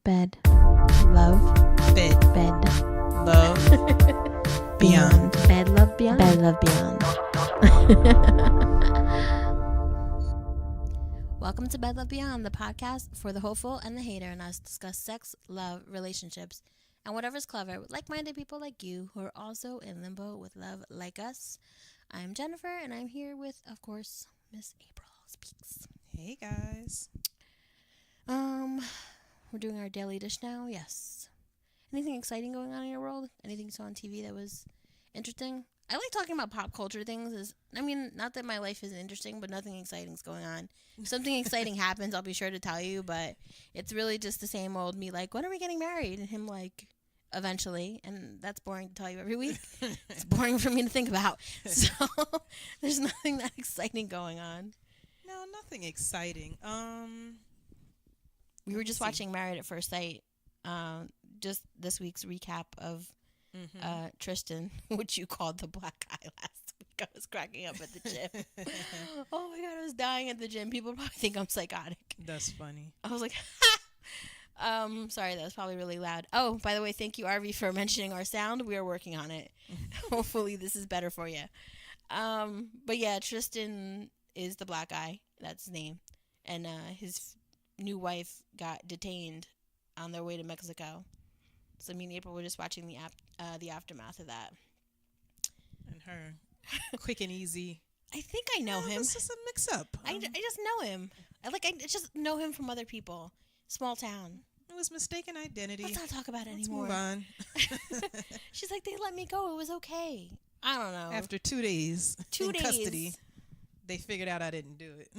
Bed. Love. Bed. Bed. Love. Beyond. Bed, love, beyond. Bed, love, beyond. Welcome to Bed Love Beyond, the podcast for the hopeful and the hater, and us discuss sex, love, relationships, and whatever's clever with like-minded people like you who are also in limbo with love like us. I'm Jennifer, and I'm here with, of course, Miss April Speaks. Hey guys. We're doing our daily dish now. Yes. Anything exciting going on in your world? Anything you saw on TV that was interesting? I like talking about pop culture things. Not that my life isn't interesting, but nothing exciting is going on. If something exciting happens, I'll be sure to tell you, but it's really just the same old me like, when are we getting married? And him like, eventually. And that's boring to tell you every week. It's boring for me to think about. So there's nothing that exciting going on. No, nothing exciting. We were just watching Married at First Sight. Just this week's recap of Tristan, which you called the black guy last week. I was cracking up at the gym. Oh my God, I was dying at the gym. People probably think I'm psychotic. That's funny. I was like, sorry, that was probably really loud. Oh, by the way, thank you, RV, for mentioning our sound. We are working on it. Hopefully this is better for you. But yeah, Tristan is the black guy. That's his name. And his new wife got detained on their way to Mexico. So me and April were just watching the aftermath of that. And her quick and easy. I think I know him. It was just a mix-up. I just know him. I just know him from other people. Small town. It was mistaken identity. Let's not talk about it Let's anymore. move on. She's like, they let me go. It was okay. I don't know. After 2 days in custody, they figured out I didn't do it.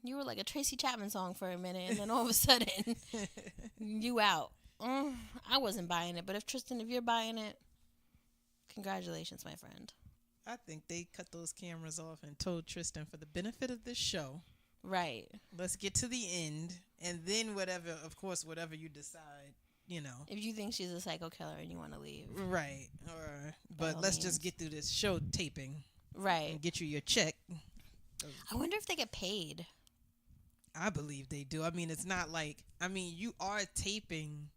You were like a Tracy Chapman song for a minute, and then all of a sudden, you out. I wasn't buying it, but if you're buying it, congratulations, my friend. I think they cut those cameras off and told Tristan, for the benefit of this show, right, let's get to the end, and then whatever you decide, if you think she's a psycho killer and you want to leave, right, but let's just get through this show taping, right, and get you your check. I wonder if they get paid. I believe they do. It's not like, you are taping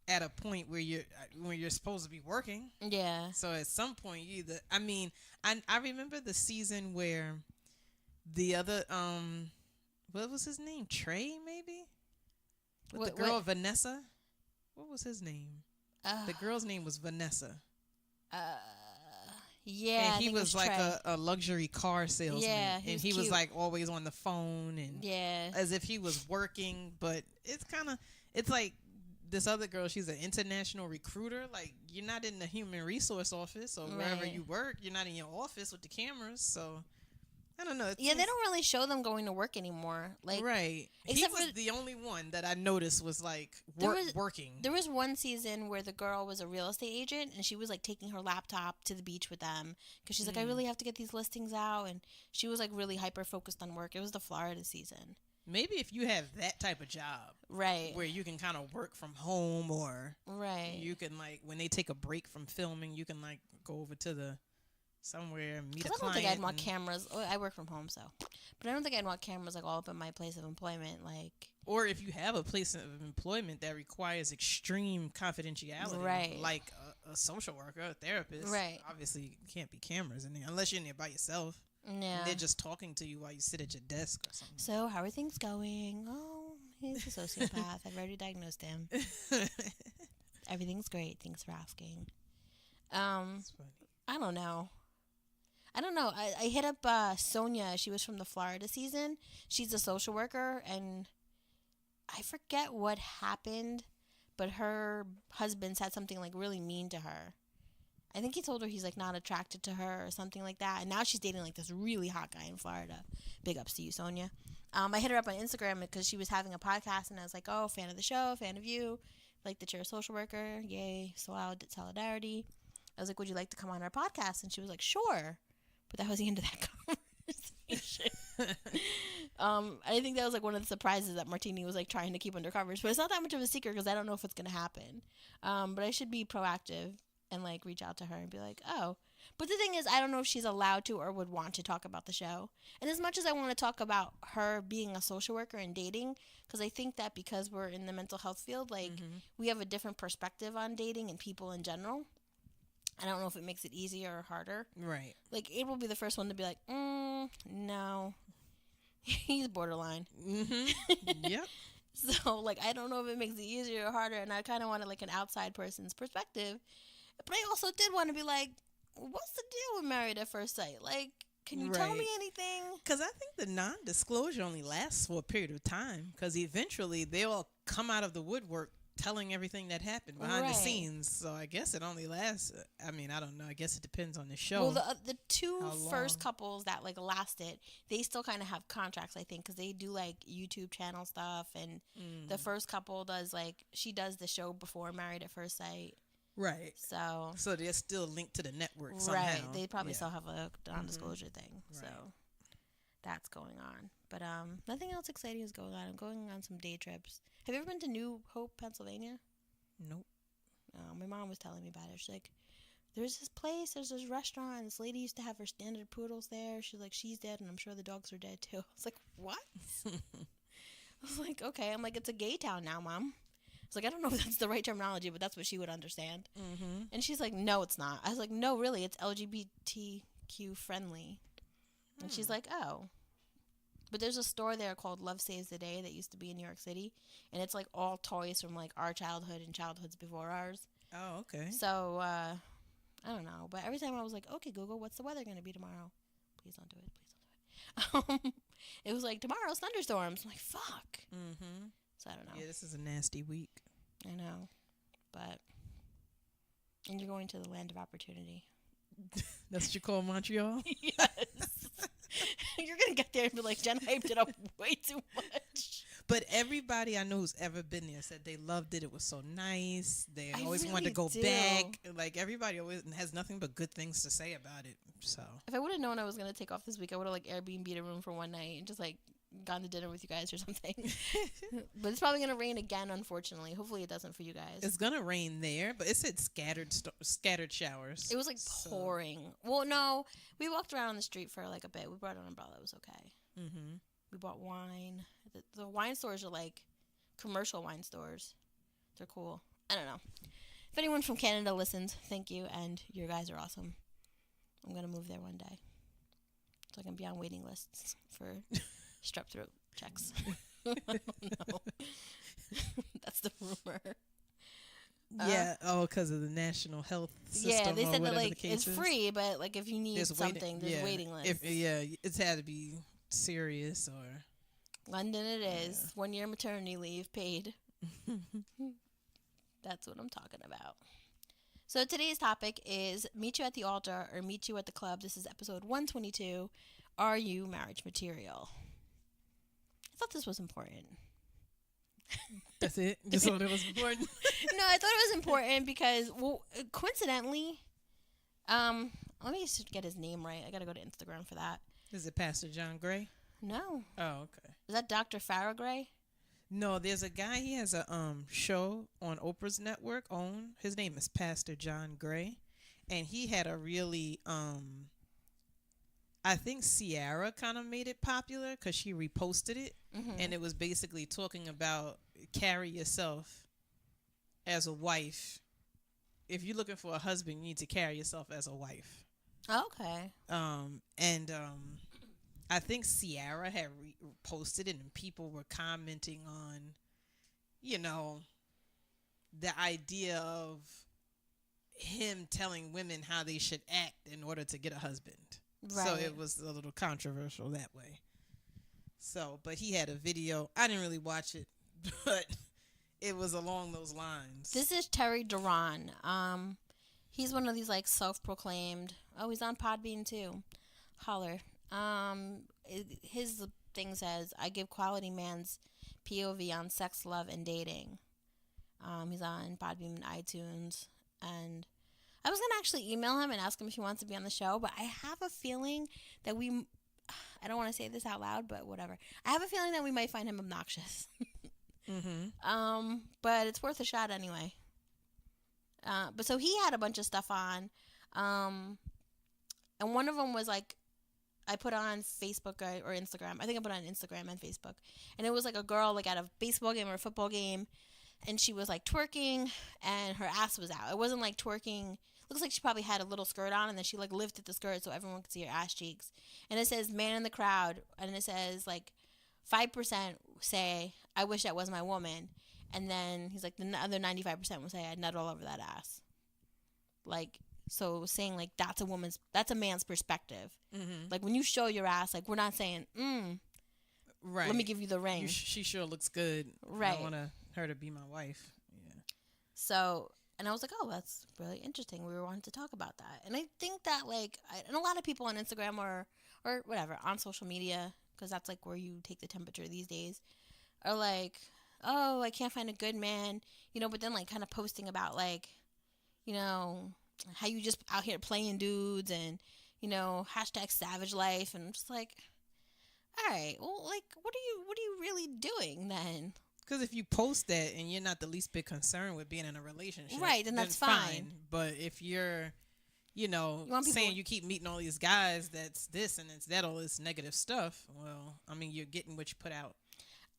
at a point where you're supposed to be working. Yeah. So at some point you either, I remember the season where the other, what was his name? Trey, maybe? With the girl, Vanessa? What was his name? The girl's name was Vanessa. Yeah, and he was like a luxury car salesman. Yeah, and he was like always on the phone and as if he was working. But it's like this other girl, she's an international recruiter. Like, you're not in the human resource office or wherever you work. You're not in your office with the cameras. So I don't know. They don't really show them going to work anymore. Like, right. He was the only one that I noticed was like working. There was one season where the girl was a real estate agent and she was like taking her laptop to the beach with them because she's like, I really have to get these listings out. And she was like really hyper focused on work. It was the Florida season. Maybe if you have that type of job, right, where you can kind of work from home, or you can like when they take a break from filming, you can like go over to somewhere and meet a client. I don't think I'd want cameras. I work from home, but I don't think I'd want cameras like all up in my place of employment, like. Or if you have a place of employment that requires extreme confidentiality, right, like a social worker, a therapist, right. Obviously, can't be cameras in there unless you're in there by yourself. Yeah. And they're just talking to you while you sit at your desk or something. So, how are things going? Oh, he's a sociopath. I've already diagnosed him. Everything's great. Thanks for asking. That's funny. I don't know. I hit up Sonia. She was from the Florida season. She's a social worker, and I forget what happened, but her husband said something like really mean to her. I think he told her he's like not attracted to her or something like that. And now she's dating like this really hot guy in Florida. Big ups to you, Sonia. I hit her up on Instagram because she was having a podcast, and I was like, oh, fan of the show, fan of you. Like that you're a social worker. Yay. Solidarity. I was like, would you like to come on our podcast? And she was like, sure. But that was the end of that conversation. I think that was like one of the surprises that Martini was like trying to keep under covers. But it's not that much of a secret because I don't know if it's going to happen. But I should be proactive and like reach out to her and be like, oh, But the thing is, I don't know if she's allowed to or would want to talk about the show. And as much as I want to talk about her being a social worker and dating, because I think that because we're in the mental health field, like, we have a different perspective on dating and people in general. I don't know if it makes it easier or harder. Right. Like, April will be the first one to be like, no. He's borderline. Yep. So, like, I don't know if it makes it easier or harder, and I kind of wanted, like, an outside person's perspective. But I also did want to be like, what's the deal with Married at First Sight? Like, can you tell me anything? Because I think the non-disclosure only lasts for a period of time, because eventually they'll come out of the woodwork telling everything that happened behind the scenes. So I guess it only lasts, I mean, I don't know. I guess it depends on the show. Well, the two first couples that, like, lasted, they still kind of have contracts, I think, because they do, like, YouTube channel stuff. And the first couple does, like, she does the show before Married at First Sight. Right. So they're still linked to the network somehow. Right. They probably still have a non-disclosure thing. Right. So that's going on. But nothing else exciting is going on. I'm going on some day trips. Have you ever been to New Hope, Pennsylvania? Nope. My mom was telling me about it. She's like, there's this place, there's this restaurant. This lady used to have her standard poodles there. She's like, she's dead, and I'm sure the dogs are dead too. I was like, what? I was like, okay. I'm like, it's a gay town now, Mom. I was like, I don't know if that's the right terminology, but that's what she would understand. And she's like, no, it's not. I was like, no, really, it's LGBTQ friendly. And she's like, oh. But there's a store there called Love Saves the Day that used to be in New York City. And it's, like, all toys from, like, our childhood and childhoods before ours. Oh, okay. So, I don't know. But every time I was like, okay, Google, what's the weather going to be tomorrow? Please don't do it. Please don't do it. It was like, tomorrow's thunderstorms. I'm like, fuck. So I don't know. Yeah, this is a nasty week. I know. But, and you're going to the land of opportunity. That's what you call Montreal? Yes. You're going to get there and be like, Jen hyped it up way too much. But everybody I know who's ever been there said they loved it. It was so nice. They always wanted to go back. Like, everybody always has nothing but good things to say about it. So if I would have known I was going to take off this week, I would have, like, Airbnb'd a room for one night and just, like, gone to dinner with you guys or something. But it's probably going to rain again, unfortunately. Hopefully it doesn't for you guys. It's going to rain there, but it said scattered showers. It was, like, pouring. Well, no. We walked around the street for, like, a bit. We brought an umbrella. It was okay. We bought wine. The wine stores are, like, commercial wine stores. They're cool. I don't know. If anyone from Canada listens, thank you, and you guys are awesome. I'm going to move there one day. So I can be on waiting lists for strep throat checks. I don't know. That's the rumor. Yeah. Because of the national health system. Yeah, they said that, like, it's free, but, like, if you need something, there's waiting lists. It's had to be serious or... London it is. 1 year maternity leave paid. That's what I'm talking about. So today's topic is meet you at the altar or meet you at the club. This is episode 122. Are you marriage material? I thought this was important. That's it? Just thought it was important? No, I thought it was important because, well, coincidentally, let me just get his name right. I got to go to Instagram for that. Is it Pastor John Gray? No. Oh, okay. Is that Dr. Farrah Gray? No, there's a guy, he has a show on Oprah's network his name is Pastor John Gray, and he had a really I think Ciara kind of made it popular because she reposted it, and it was basically talking about carry yourself as a wife. If you're looking for a husband, you need to carry yourself as a wife. Okay. I think Ciara had posted it, and people were commenting on, you know, the idea of him telling women how they should act in order to get a husband. Right. So it was a little controversial that way. So, but he had a video. I didn't really watch it, but it was along those lines. This is Terry Duran. He's one of these, like, self-proclaimed. Oh, he's on Podbean too. Holler. His thing says, I give quality man's POV on sex, love, and dating. He's on Podbean and iTunes. And I was going to actually email him and ask him if he wants to be on the show, but I have a feeling that I don't want to say this out loud, but whatever. I have a feeling that we might find him obnoxious. But it's worth a shot anyway. But so he had a bunch of stuff on. And one of them was like, I put on Facebook or Instagram. I think I put on Instagram and Facebook. And it was like a girl like at a baseball game or a football game. And she was like twerking and her ass was out. It wasn't like twerking. Looks like she probably had a little skirt on and then she like lifted the skirt so everyone could see her ass cheeks. And it says man in the crowd. And it says like 5% say, I wish that was my woman. And then he's like, the other 95% will say, I'd nut all over that ass. Like, so saying like that's a man's perspective. Mm-hmm. Like when you show your ass, like we're not saying, right. Let me give you the ring. She sure looks good. Right. I want her to be my wife. Yeah. So, and I was like, oh, that's really interesting. We were wanting to talk about that. And I think that like, and a lot of people on Instagram or whatever, on social media, because that's like where you take the temperature these days, are like, oh, I can't find a good man, but then like kind of posting about like, how you just out here playing dudes and, hashtag savage life. And I'm just like, all right, well, like, what are you really doing then? Because if you post that and you're not the least bit concerned with being in a relationship, right, then that's fine. But if you're, saying you keep meeting all these guys, that's this and it's that, all this negative stuff, well, I mean, you're getting what you put out.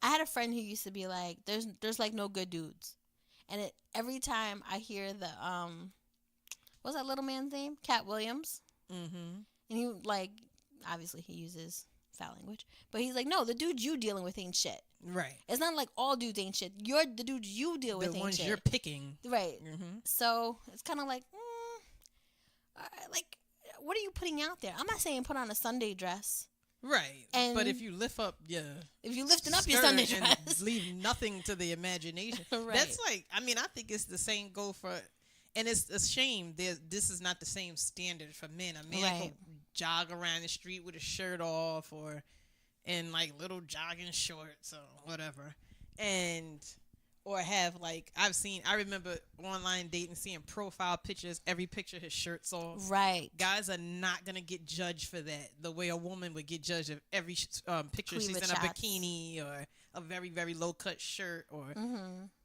I had a friend who used to be like, there's like no good dudes. And every time I hear the, what's that little man's name? Cat Williams. Mm-hmm. And he like, obviously he uses foul language, but he's like, no, the dudes you dealing with ain't shit. Right. It's not like all dudes ain't shit. The dudes you deal with ain't shit. The ones you're picking. Right. Mm-hmm. So it's kind of like, like, what are you putting out there? I'm not saying put on a Sunday dress. Right. But if you lift up your if you lifting up your Sunday dress, and leave nothing to the imagination. Right. That's like, I mean, I think it's the same go for, and it's a shame this is not the same standard for men. A man can jog around the street with his shirt off or in like little jogging shorts or whatever, or have like I remember online dating, seeing profile pictures, every picture his shirt's off. Right. Guys are not gonna get judged for that the way a woman would get judged if every picture she's in a bikini or a very, very low cut shirt or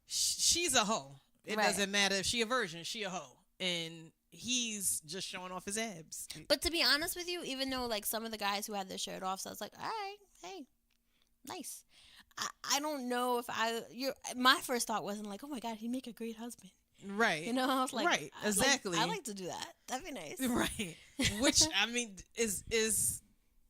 she's a hoe. It doesn't matter if she a virgin, she a hoe, and he's just showing off his abs. But to be honest with you, even though like some of the guys who had their shirt off, so I was like, all right, hey, nice. I don't know if my first thought wasn't like, oh my God, he'd make a great husband. Right. I was like, right, exactly. I like to do that. That'd be nice. Right. Which, I mean, is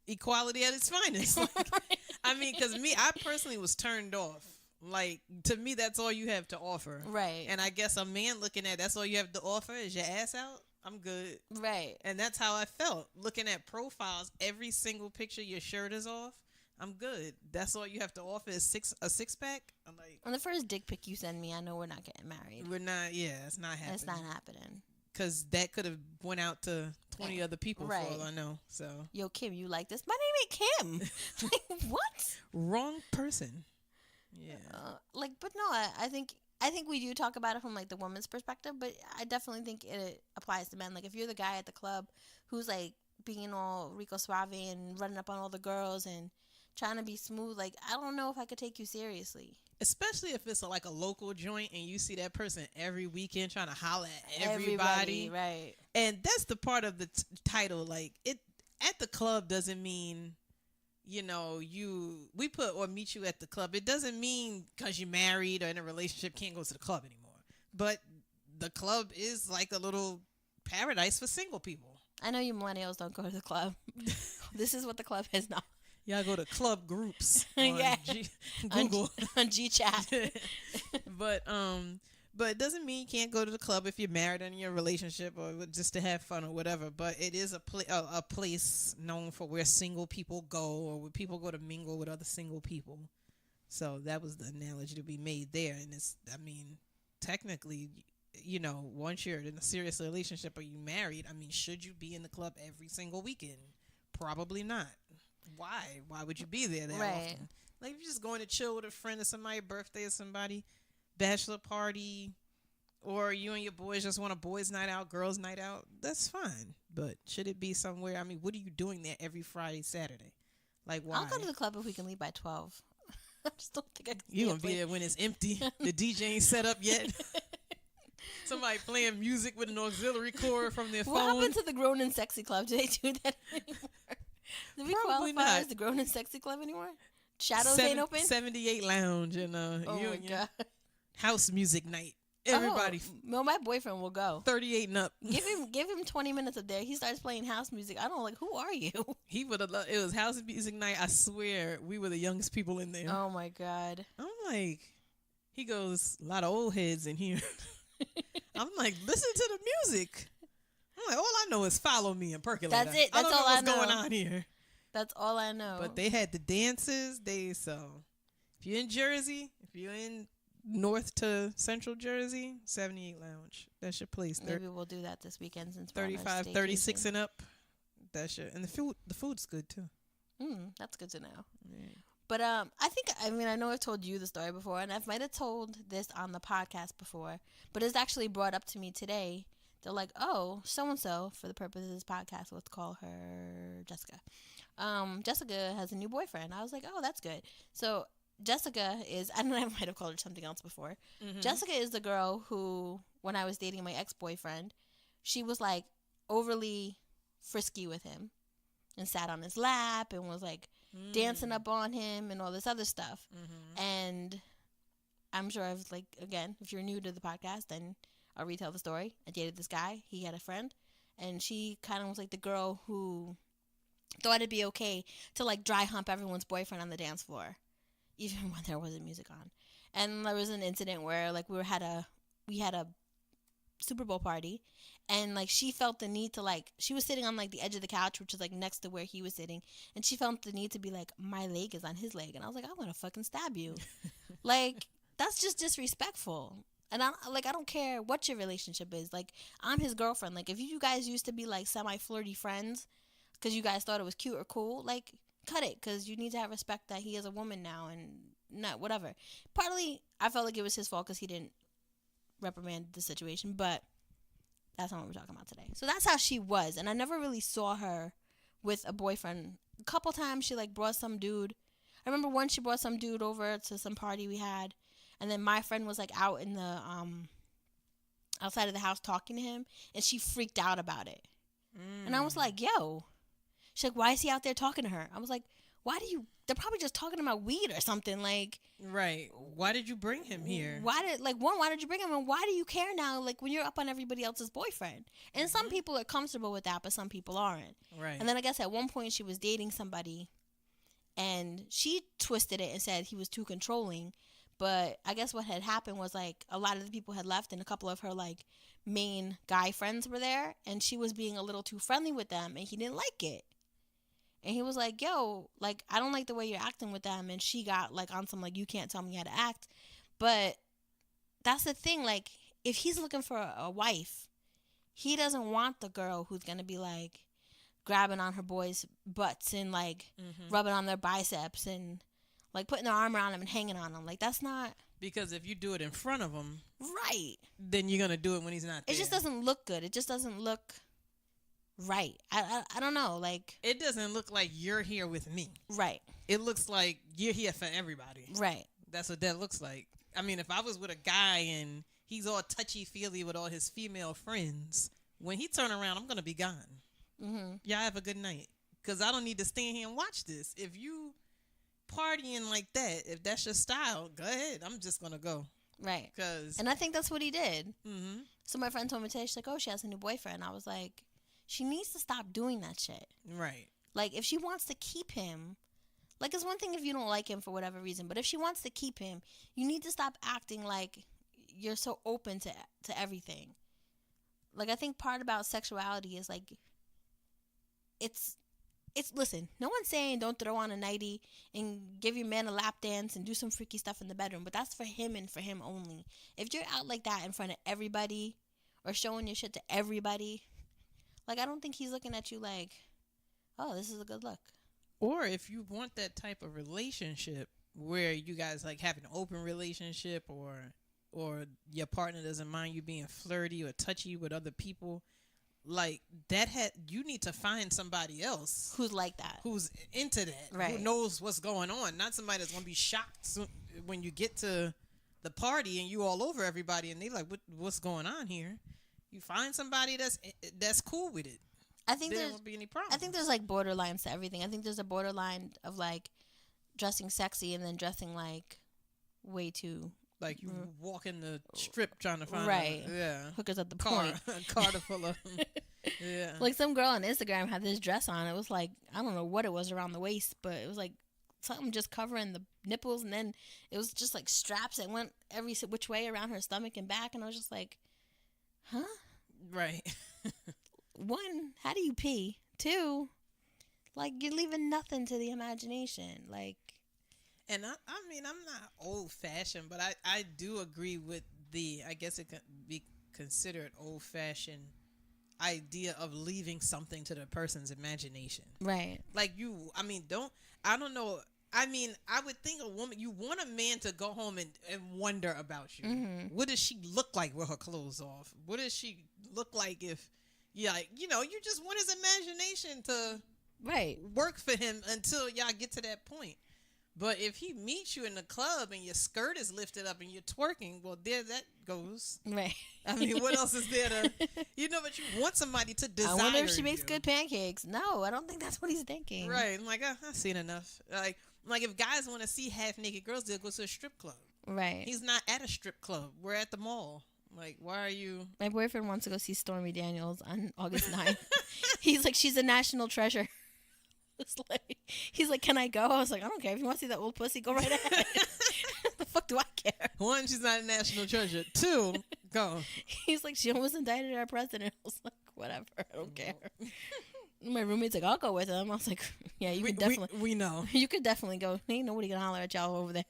equality at its finest. Like, right. I mean, because I personally was turned off. Like, to me, that's all you have to offer. Right. And I guess a man looking at that's all you have to offer is your ass out. I'm good. Right. And that's how I felt. Looking at profiles, every single picture your shirt is off. I'm good. That's all you have to offer is a six pack. I'm like, on the first dick pic you send me, I know we're not getting married. We're not. Yeah, it's not happening. It's not happening. Because that could have went out to 20 other people for all I know. So, yo, Kim, you like this? My name ain't Kim. Like, what? Wrong person. Yeah. But no, I think we do talk about it from like the woman's perspective, but I definitely think it applies to men. Like if you're the guy at the club who's like being all Rico Suave and running up on all the girls and trying to be smooth, like I don't know if I could take you seriously. Especially if it's like a local joint and you see that person every weekend trying to holler at everybody. Right. And that's the part of the title. Like it at the club doesn't mean, we put or meet you at the club. It doesn't mean because you're married or in a relationship can't go to the club anymore. But the club is like a little paradise for single people. I know you millennials don't go to the club. This is what the club is now. Y'all go to club groups on Google. On GChat. But it doesn't mean you can't go to the club if you're married and in your relationship or just to have fun or whatever. But it is a place known for where single people go or where people go to mingle with other single people. So that was the analogy to be made there. And technically, once you're in a serious relationship or you married, should you be in the club every single weekend? Probably not. Why? Why would you be there that often? Like if you're just going to chill with a friend or somebody, birthday or somebody, bachelor party, or you and your boys just want a boys' night out, girls' night out, that's fine. But should it be somewhere? What are you doing there every Friday, Saturday? Like why? I'll go to the club if we can leave by 12. I just don't think I can. You gonna be there when it's empty. The DJ ain't set up yet. Somebody playing music with an auxiliary cord from their phone. What happened to the Grown and Sexy Club? Do they do that anymore? Do we Probably qualify not. as the Grown and Sexy Club anymore? Shadows ain't open? 78 Lounge and oh my God. house music night. Everybody. Well, my boyfriend will go. 38 and up. Give him 20 minutes up there. He starts playing house music. I don't who are you? He would have loved it. Was house music night. I swear we were the youngest people in there. Oh my God. I'm like, he goes, a lot of old heads in here. I'm like, listen to the music. I'm like, all I know is follow me and percolate. That's it. That's I don't all know what's I know. going on here. That's all I know. But they had the dances. So if you're in Jersey, if you're in North to Central Jersey, 78 Lounge. That's your place. Maybe we'll do that this weekend since 35, 36 and up. That's your, and the food's good too. That's good to know. Yeah. But I know I've told you the story before, and I might have told this on the podcast before, but it's actually brought up to me today. They're like, oh, so-and-so, for the purpose of this podcast, let's call her Jessica. Jessica has a new boyfriend. I was like, oh, that's good. So Jessica is, I don't know, I might have called her something else before. Mm-hmm. Jessica is the girl who, when I was dating my ex-boyfriend, she was like overly frisky with him and sat on his lap and was like dancing up on him and all this other stuff. Mm-hmm. And I'm sure again, if you're new to the podcast, then I'll retell the story. I dated this guy. He had a friend, and she kind of was like the girl who thought it'd be okay to like dry hump everyone's boyfriend on the dance floor, even when there wasn't music on. And there was an incident where like we had a Super Bowl party, and like she felt the need to like, she was sitting on like the edge of the couch, which is like next to where he was sitting, and she felt the need to be like, my leg is on his leg, and I was like, I'm gonna fucking stab you. Like, that's just disrespectful. And I don't care what your relationship is. Like, I'm his girlfriend. Like, if you guys used to be like semi-flirty friends because you guys thought it was cute or cool, like, cut it, because you need to have respect that he is a woman now and not whatever. Partly, I felt like it was his fault because he didn't reprimand the situation, but that's not what we're talking about today. So that's how she was, and I never really saw her with a boyfriend. A couple times she like brought some dude. I remember once she brought some dude over to some party we had, and then my friend was like out in the outside of the house talking to him, and she freaked out about it. And I was like, yo. She's like, why is he out there talking to her? I was like, they're probably just talking about weed or something, like. Right. Why did you bring him here? Why did you bring him, and why do you care now, like, when you're up on everybody else's boyfriend? And some people are comfortable with that, but some people aren't. Right. And then I guess at one point she was dating somebody, and she twisted it and said he was too controlling. But I guess what had happened was, like, a lot of the people had left, and a couple of her, like, main guy friends were there, and she was being a little too friendly with them, and he didn't like it. And he was like, yo, like, I don't like the way you're acting with them. And she got, like, on some, like, you can't tell me how to act. But that's the thing. Like, if he's looking for a wife, he doesn't want the girl who's going to be, like, grabbing on her boys' butts and, like, rubbing on their biceps and, like, putting their arm around them and hanging on them. Like, that's not. Because if you do it in front of him. Right. Then you're going to do it when he's not there. It just doesn't look good. It just doesn't look right. I don't know. Like, it doesn't look like you're here with me. Right. It looks like you're here for everybody. Right. That's what that looks like. I mean, if I was with a guy and he's all touchy-feely with all his female friends, when he turn around, I'm going to be gone. Mm-hmm. Y'all have a good night. Because I don't need to stand here and watch this. If you partying like that, if that's your style, go ahead. I'm just going to go. Right. And I think that's what he did. Mm-hmm. So my friend told me today, she's like, oh, she has a new boyfriend. I was like, she needs to stop doing that shit. Right. Like, if she wants to keep him, like, it's one thing if you don't like him for whatever reason, but if she wants to keep him, you need to stop acting like you're so open to everything. Like, I think part about sexuality is, like, it's listen, no one's saying don't throw on a nightie and give your man a lap dance and do some freaky stuff in the bedroom, but that's for him and for him only. If you're out like that in front of everybody or showing your shit to everybody, like, I don't think he's looking at you like, oh, this is a good look. Or if you want that type of relationship where you guys, like, have an open relationship or your partner doesn't mind you being flirty or touchy with other people, like, you need to find somebody else. Who's like that. Who's into that. Right. Who knows what's going on. Not somebody that's going to be shocked when you get to the the party and you all over everybody, and they like, what's going on here? You find somebody that's cool with it. I think there there's won't be any problem. I think there's like borderlines to everything. I think there's a borderline of like dressing sexy and then dressing like way too. Like you walk in the strip trying to find hookers at the car, point. car to full of yeah. Like some girl on Instagram had this dress on. It was like, I don't know what it was around the waist, but it was like something just covering the nipples, and then it was just like straps that went every which way around her stomach and back, and I was just like, huh? Right. One, how do you pee? Two, like you're leaving nothing to the imagination. Like, and I mean, I'm not old fashioned, but I do agree with I guess it could be considered old fashioned idea of leaving something to the person's imagination. Right. Like I don't know. I mean, I would think you want a man to go home and wonder about you. Mm-hmm. What does she look like with her clothes off? What does she look like if, you just want his imagination to work for him until y'all get to that point. But if he meets you in the club and your skirt is lifted up and you're twerking, well, there that goes. Right. I mean, what else is there to, but you want somebody to desire you. I wonder if she makes good pancakes. No, I don't think that's what he's thinking. Right. I'm like, I've seen enough. Like if guys want to see half-naked girls, they'll go to a strip club. Right. He's not at a strip club. We're at the mall. Like, why are you? My boyfriend wants to go see Stormy Daniels on August 9th. He's like, she's a national treasure. He's like, can I go? I was like, I don't care. If you want to see that old pussy, go right ahead. The fuck do I care? One, she's not a national treasure. Two, go. He's like, she almost indicted our president. I was like, whatever. I don't care. My roommate's like, I'll go with him. I was like, yeah, you could definitely. We know. You could definitely go. Ain't nobody gonna holler at y'all over there.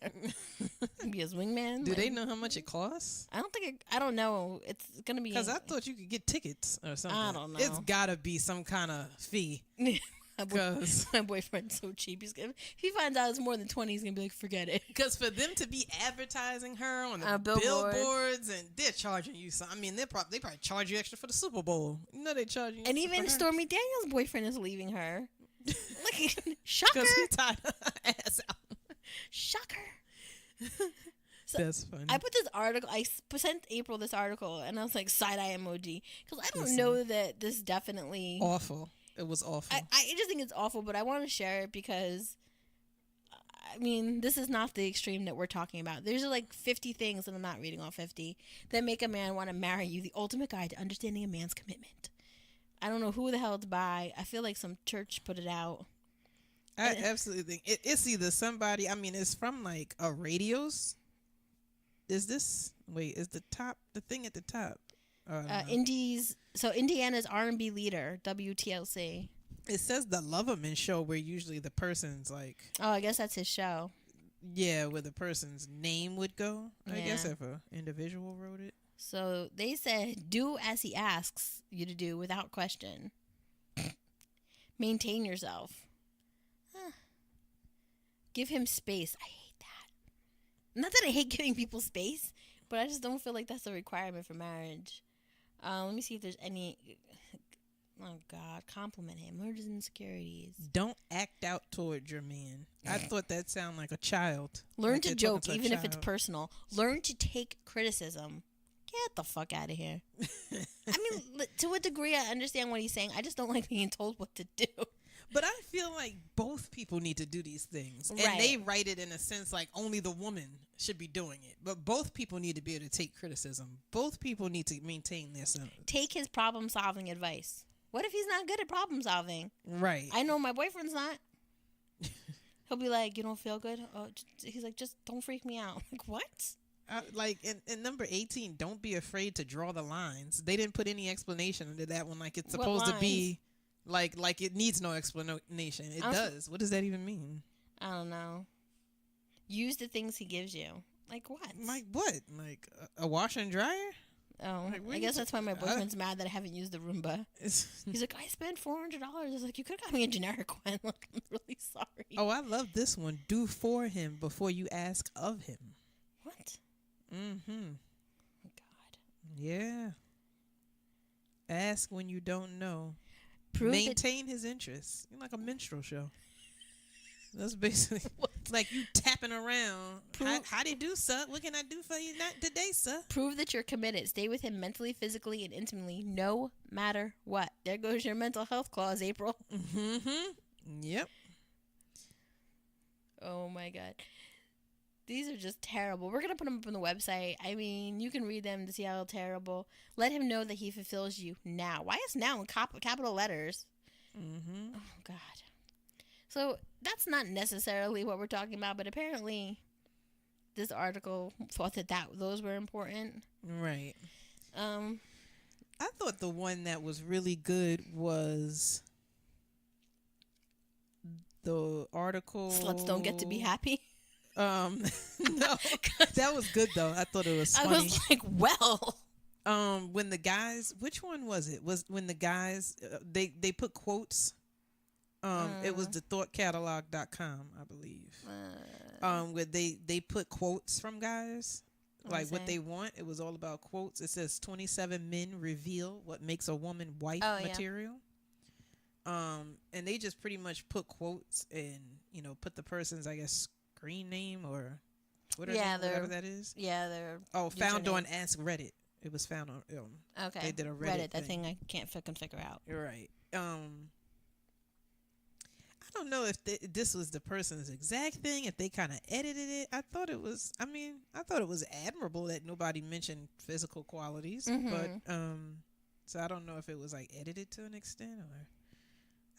Be his wingman. Do they know how much it costs? I don't think. I don't know. It's gonna be. Because I thought you could get tickets or something. I don't know. It's gotta be some kind of fee. My boyfriend's so cheap. If he finds out it's more than 20, he's gonna be like, forget it. Because for them to be advertising her on the billboards, and they're charging you some. I mean, they probably charge you extra for the Super Bowl. They charge you. And even Stormy Daniels' boyfriend is leaving her. Like, shocker. Because he tied her ass out. Shocker. So that's funny. I put this article. I sent April this article, and I was like, side eye emoji, because I don't know that this definitely awful. It was awful. I just think it's awful, but I want to share it because, I mean, this is not the extreme that we're talking about. There's like 50 things, and I'm not reading all 50, that make a man want to marry you. The ultimate guide to understanding a man's commitment. I don't know who the hell it's by. I feel like some church put it out. I absolutely think it's either somebody. I mean, it's from like a radios. Is this? Wait, is the thing at the top? Indiana's R&B leader, WTLC. It says the Loverman show, where usually the person's like... Oh, I guess that's his show. Yeah, where the person's name would go, I guess, if an individual wrote it. So they said, do as he asks you to do without question. Maintain yourself. Give him space. I hate that. Not that I hate giving people space, but I just don't feel like that's a requirement for marriage. Let me see if there's any. Oh God, compliment him. What are his insecurities? Don't act out towards your man. I thought that sounded like a child. Learn like to joke, even if it's personal. Learn to take criticism. Get the fuck out of here. I mean, to a degree, I understand what he's saying. I just don't like being told what to do. But I feel like both people need to do these things. Right. And they write it in a sense like only the woman should be doing it. But both people need to be able to take criticism. Both people need to maintain their self. Take his problem-solving advice. What if he's not good at problem-solving? Right. I know my boyfriend's not. He'll be like, you don't feel good? Oh, he's like, just don't freak me out. Like, what? Like in number 18, don't be afraid to draw the lines. They didn't put any explanation into that one. Like it's supposed to be... Like it needs no explanation. It does. What does that even mean? I don't know. Use the things he gives you. Like what? Like what? Like a washer and dryer? Oh, like, I guess that's why my boyfriend's mad that I haven't used the Roomba. He's like, I spent $400. I was like, you could have got me a generic one. Like, I'm really sorry. Oh, I love this one. Do for him before you ask of him. What? Mm-hmm. Oh, God. Yeah. Ask when you don't know. Maintain his interests. You're like a minstrel show. That's basically Like you tapping around. How they do, sir? What can I do for you not today, sir? Prove that you're committed. Stay with him mentally, physically, and intimately, no matter what. There goes your mental health clause, April. Mm-hmm. Yep. Oh my God. These are just terrible. We're going to put them up on the website. I mean, you can read them to see how terrible. Let him know that he fulfills you now. Why is now in capital letters? Mm-hmm. Oh, God. So that's not necessarily what we're talking about, but apparently this article thought that those were important. Right. I thought the one that was really good was the article. Sluts don't get to be happy. No, that was good though. I thought it was funny. I was like, well. When the guys, which one was it? Was when the guys they put quotes. It was the thoughtcatalog.com, I believe. Where they put quotes from guys, like what they want. It was all about quotes. It says 27 men reveal what makes a woman wife material. And they just pretty much put quotes and put the person's, I guess, screen name or Twitter name, whatever that is. Yeah, they're found on Ask Reddit. It was found on okay. They did a Reddit that thing I can't fucking figure out. You're right. I don't know if this was the person's exact thing, if they kind of edited it. I thought it was admirable that nobody mentioned physical qualities, but so I don't know if it was like edited to an extent, or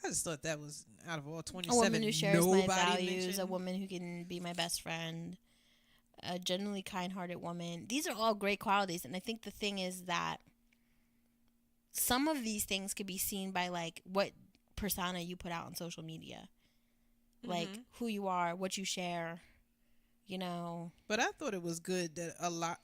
I just thought that was, out of all 27, a woman who shares my values, mentioned. A woman who can be my best friend, a genuinely kind-hearted woman. These are all great qualities, and I think the thing is that some of these things could be seen by like what persona you put out on social media, like who you are, what you share, But I thought it was good that a lot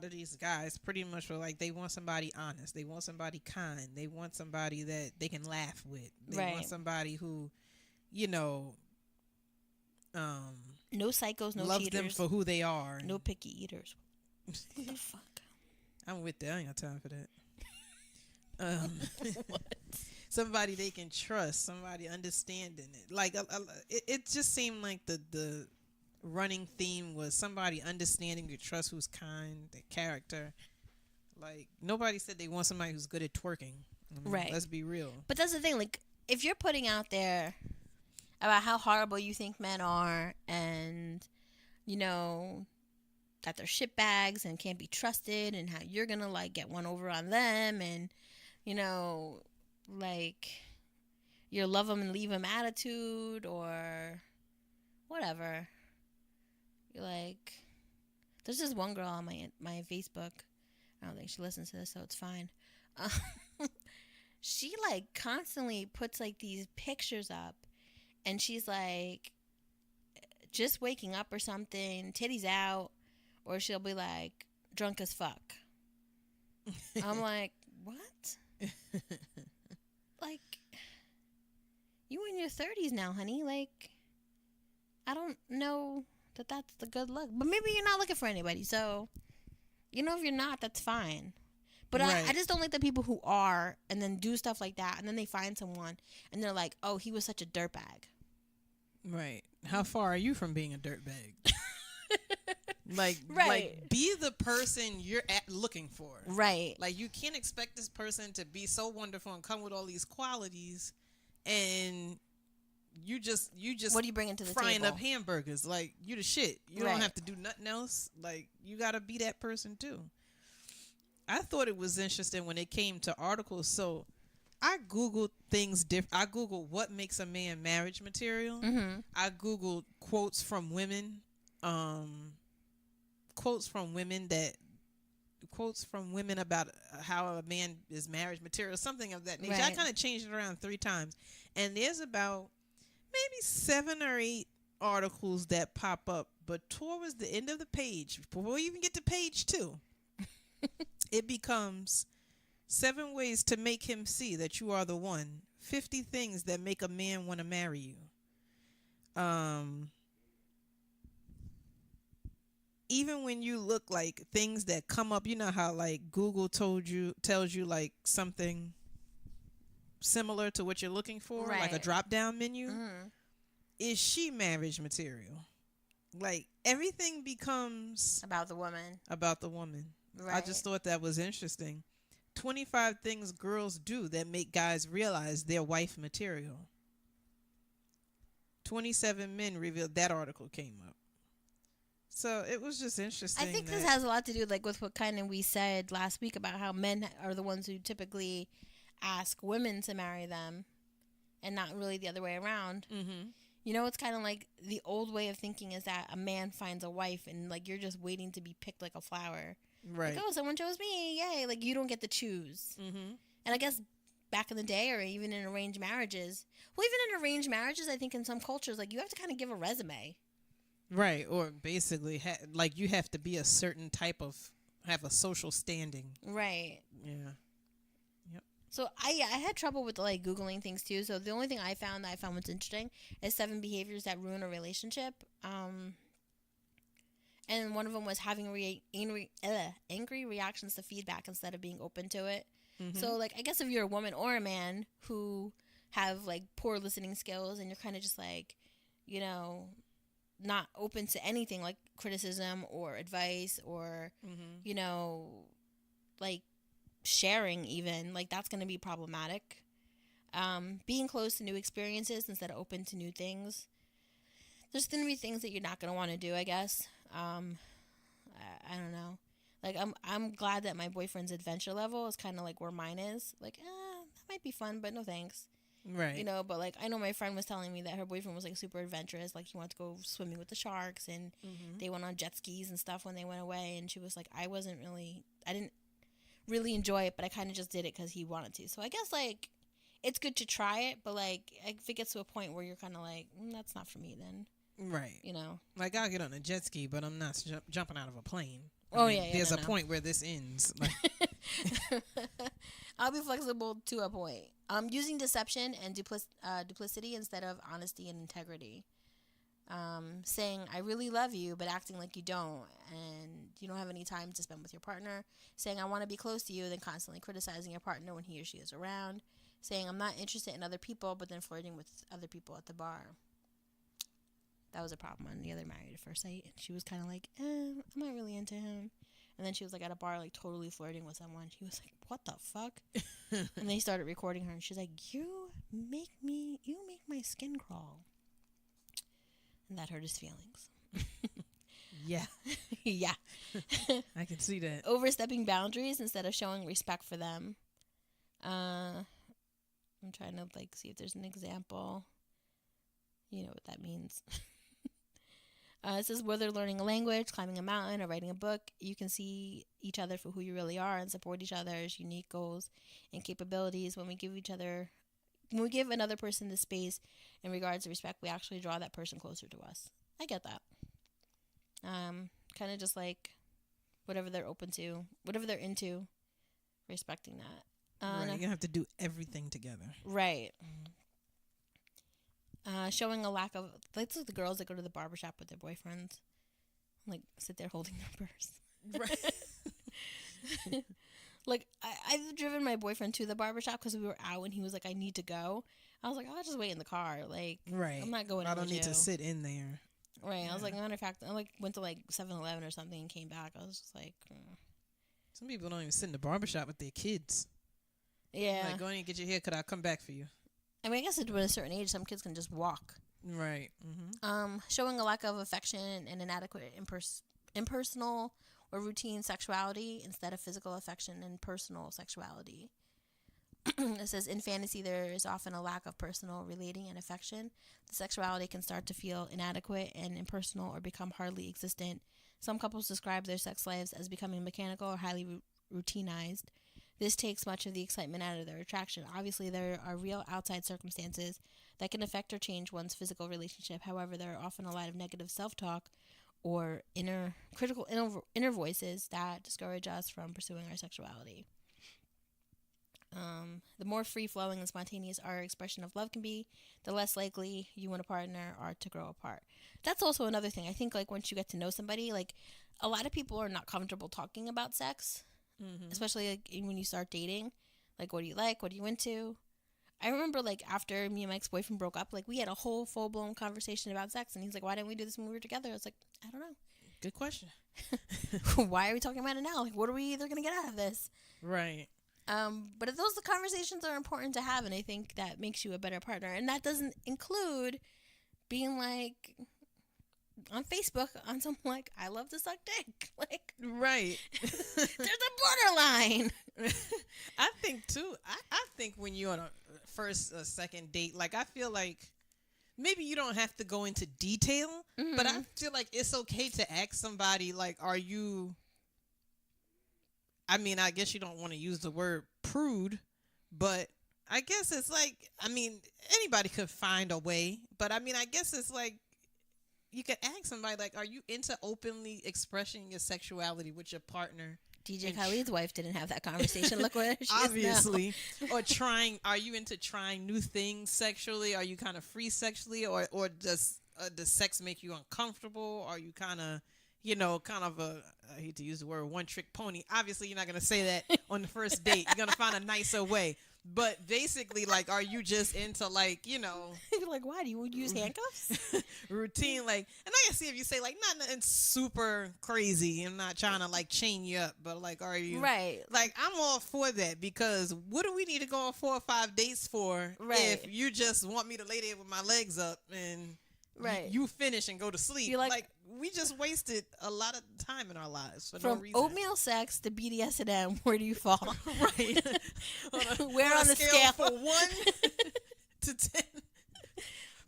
of these guys pretty much were like, they want somebody honest, they want somebody kind, they want somebody that they can laugh with, they want somebody who no psychos, no loves cheaters, them for who they are, no picky eaters. What the fuck? I'm with that. I ain't got time for that. What? Somebody they can trust, somebody understanding it. Like it just seemed like the running theme was somebody understanding your trust, who's kind, their character. Like nobody said they want somebody who's good at twerking. Right. Let's be real. But that's the thing. Like if you're putting out there about how horrible you think men are, and that they're shitbags and can't be trusted, and how you're gonna like get one over on them, and like your love them and leave them attitude or whatever. You're like, there's this one girl on my Facebook. I don't think she listens to this, so it's fine. She like constantly puts like these pictures up, and she's like just waking up or something, titties out, or she'll be like drunk as fuck. I'm like, what? Like, you in your 30s now, honey. Like, I don't know that that's the good look. But maybe you're not looking for anybody. So, if you're not, that's fine. But right. I just don't like the people who are and then do stuff like that. And then they find someone and they're like, oh, he was such a dirtbag. Right. How far are you from being a dirtbag? Like, right. Like, be the person you're looking for. Right. Like, you can't expect this person to be so wonderful and come with all these qualities, and you just what do you bring into the frying table? Up hamburgers. Like, you the shit. You don't have to do nothing else. Like, you gotta be that person too. I thought it was interesting when it came to articles. So, I Googled things different. I Googled what makes a man marriage material. Mm-hmm. I Googled quotes from women. Quotes from women about how a man is marriage material, something of that nature. Right. I kind of changed it around 3 times, and there's about maybe 7 or 8 articles that pop up. But towards the end of the page, before we even get to page 2, it becomes 7 ways to make him see that you are the one. 50 things that make a man want to marry you. Even when you look, like, things that come up, you know how like Google tells you like something similar to what you're looking for, right. Like a drop down menu. Mm-hmm. is she marriage material? Like, everything becomes about the woman. Right. I just thought that was interesting. 25 things girls do that make guys realize they're wife material. 27 men revealed. That article came up. So it was just interesting. I think this has a lot to do like with what kind of we said last week about how men are the ones who typically ask women to marry them and not really the other way around. Mm-hmm. You know, it's kind of like the old way of thinking is that a man finds a wife and like you're just waiting to be picked like a flower. Right. Like, oh, someone chose me. Yay. Like, you don't get to choose. Mm-hmm. And I guess back in the day or even in arranged marriages. Well, even in arranged marriages, I think in some cultures, like, you have to kind of give a resume. Right. Or basically, like, you have to be a certain type of, have a social standing. Right. Yeah. Yep. So, I had trouble with, like, Googling things, too. So, the only thing I found was interesting is 7 behaviors that ruin a relationship. And one of them was having angry reactions to feedback instead of being open to it. Mm-hmm. So, like, I guess if you're a woman or a man who have, like, poor listening skills and you're kind of just, like, you know, not open to anything like criticism or advice or, mm-hmm. you know, like, sharing even, like, that's going to be problematic. Being closed to new experiences instead of open to new things. There's going to be things that you're not going to want to do, I guess. I don't know. Like, I'm glad that my boyfriend's adventure level is kind of like where mine is. Like, that might be fun, but no thanks. Right. You know, but like, I know my friend was telling me that her boyfriend was like super adventurous. Like, he wanted to go swimming with the sharks and mm-hmm. they went on jet skis and stuff when they went away. And she was like, I didn't really enjoy it, but I kind of just did it because he wanted to. So I guess like, it's good to try it, but like, if it gets to a point where you're kind of like, that's not for me then. Right. You know? Like, I'll get on a jet ski, but I'm not jumping out of a plane. There's a point where this ends. Like. I'll be flexible to a point. Using deception and duplicity instead of honesty and integrity. Saying, I really love you, but acting like you don't, and you don't have any time to spend with your partner. Saying, I want to be close to you, then constantly criticizing your partner when he or she is around. Saying, I'm not interested in other people, but then flirting with other people at the bar. That was a problem on the other Married at First Sight. She was kind of like, I'm not really into him. And then she was like at a bar, like totally flirting with someone. He was like, what the fuck? And they started recording her, and she's like, you make my skin crawl. And that hurt his feelings. Yeah. Yeah. I can see that. Overstepping boundaries instead of showing respect for them. I'm trying to like see if there's an example. You know what that means. It says whether learning a language, climbing a mountain, or writing a book, you can see each other for who you really are and support each other's unique goals and capabilities. When we give another person the space in regards to respect, we actually draw that person closer to us. I get that. Kind of just like whatever they're open to, whatever they're into, respecting that. Right, you're going to have to do everything together. Right. Showing a lack of, like the girls that go to the barbershop with their boyfriends, like sit there holding their purse. Right. Like I've driven my boyfriend to the barbershop because we were out and he was like, I need to go. I was like, I'll just wait in the car. Like, right. I'm not going. I don't need to sit in there. Right. Yeah. I was like, matter of fact, I like went to like 7-Eleven or something and came back. I was just like, Some people don't even sit in the barbershop with their kids. Yeah. Like, go in and get your hair cut. I'll come back for you. I mean, I guess at a certain age, some kids can just walk. Right. Mm-hmm. Showing a lack of affection and inadequate impersonal or routine sexuality instead of physical affection and personal sexuality. It says, in fantasy, there is often a lack of personal relating and affection. The sexuality can start to feel inadequate and impersonal or become hardly existent. Some couples describe their sex lives as becoming mechanical or highly routinized. This takes much of the excitement out of their attraction. Obviously, there are real outside circumstances that can affect or change one's physical relationship. However, there are often a lot of negative self-talk or critical inner voices that discourage us from pursuing our sexuality. The more free-flowing and spontaneous our expression of love can be, the less likely you and a partner are to grow apart. That's also another thing. I think, like, once you get to know somebody, like, a lot of people are not comfortable talking about sex. Mm-hmm. Especially like when you start dating, like what do you like? What are you into? I remember, like, after me and my ex-boyfriend broke up, like, we had a whole full-blown conversation about sex, and he's like, why didn't we do this when we were together? I was like, I don't know. Good question. Why are we talking about it now? Like, what are we either going to get out of this? Right. But if those conversations are important to have, and I think that makes you a better partner, and that doesn't include being, like, on Facebook on some, like, I love to suck dick. Like, right. There's a borderline. I think, too, I think when you're on a first or second date, like, I feel like maybe you don't have to go into detail, but I feel like it's okay to ask somebody, like, are you, I mean, I guess you don't want to use the word prude, but I guess it's like, I mean, anybody could find a way, but I mean, I guess it's like, you could ask somebody, like, are you into openly expressing your sexuality with your partner? DJ Khaled's wife didn't have that conversation. Look where she obviously is now. Or trying, are you into trying new things sexually? Are you kind of free sexually, or does sex make you uncomfortable? Are you kind of, you know, kind of a, I hate to use the word one trick pony. Obviously you're not going to say that on the first date. You're going to find a nicer way. But basically, like, are you just into, like, you know, you're like, why do you use handcuffs? routine, like, and I can see if you say, like, nothing super crazy. I'm not trying to, like, chain you up, but, like, are you right? Like, I'm all for that, because what do we need to go on 4 or 5 dates for if you just want me to lay there with my legs up and you finish and go to sleep? You're like, we just wasted a lot of time in our lives for from no reason. Oatmeal sex to BDSM, where do you fall? Right. Where on the scale? From 1 to 10.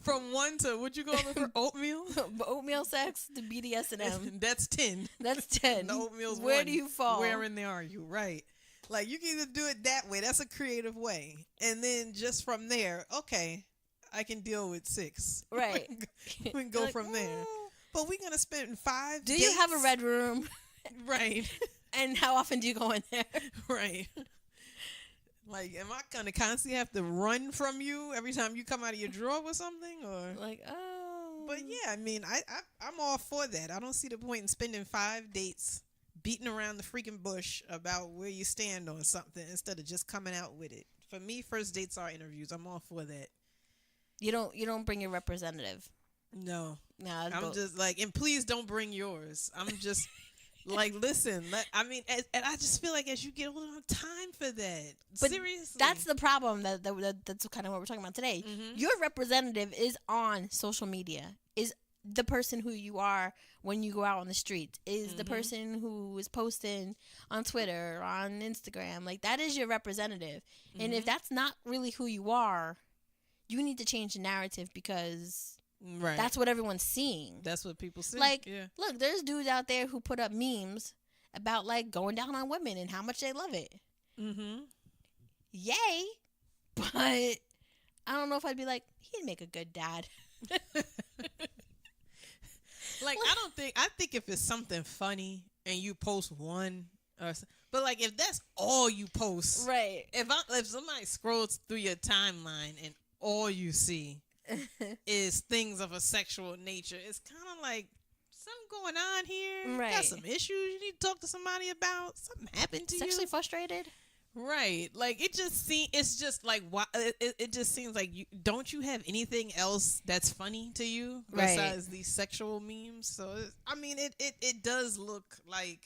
From 1 to, what'd you go over for? Oatmeal? Oatmeal sex to BDSM. That's 10. That's 10. The oatmeal's where 1. do you fall? Where in there are you? Right. Like, you can either do it that way. That's a creative way. And then just from there, okay, I can deal with 6. Right. We can go from there. But we're going to spend 5 days. Do you have a red room? Right. And how often do you go in there? Right. Like, am I going to constantly have to run from you every time you come out of your drawer with something? Or like, oh. But yeah, I mean, I'm all for that. I don't see the point in spending 5 dates beating around the freaking bush about where you stand on something instead of just coming out with it. For me, first dates are interviews. I'm all for that. You don't bring your representative. No. Nah, I'm just like, and please don't bring yours. I'm just like, listen, I mean, and I just feel like as you get older, I don't have time for that. But seriously. That's the problem. That's kind of what we're talking about today. Mm-hmm. Your representative is on social media, is the person who you are when you go out on the street, is the person who is posting on Twitter or on Instagram. Like, that is your representative. And if that's not really who you are, you need to change the narrative, because that's what everyone's seeing. That's what people see. Like, look, there's dudes out there who put up memes about, like, going down on women and how much they love it. Mm-hmm. Yay. But I don't know if I'd be like, he'd make a good dad. Like, I think if it's something funny and you post one, but like, if that's all you post, right? If somebody scrolls through your timeline and all you see is things of a sexual nature, it's kind of like something going on here. Right. You got some issues you need to talk to somebody about. Something happened to you. Sexually frustrated. Right. Like, it just like, why it just seems like don't you have anything else that's funny to you besides these sexual memes? So I mean, it does look like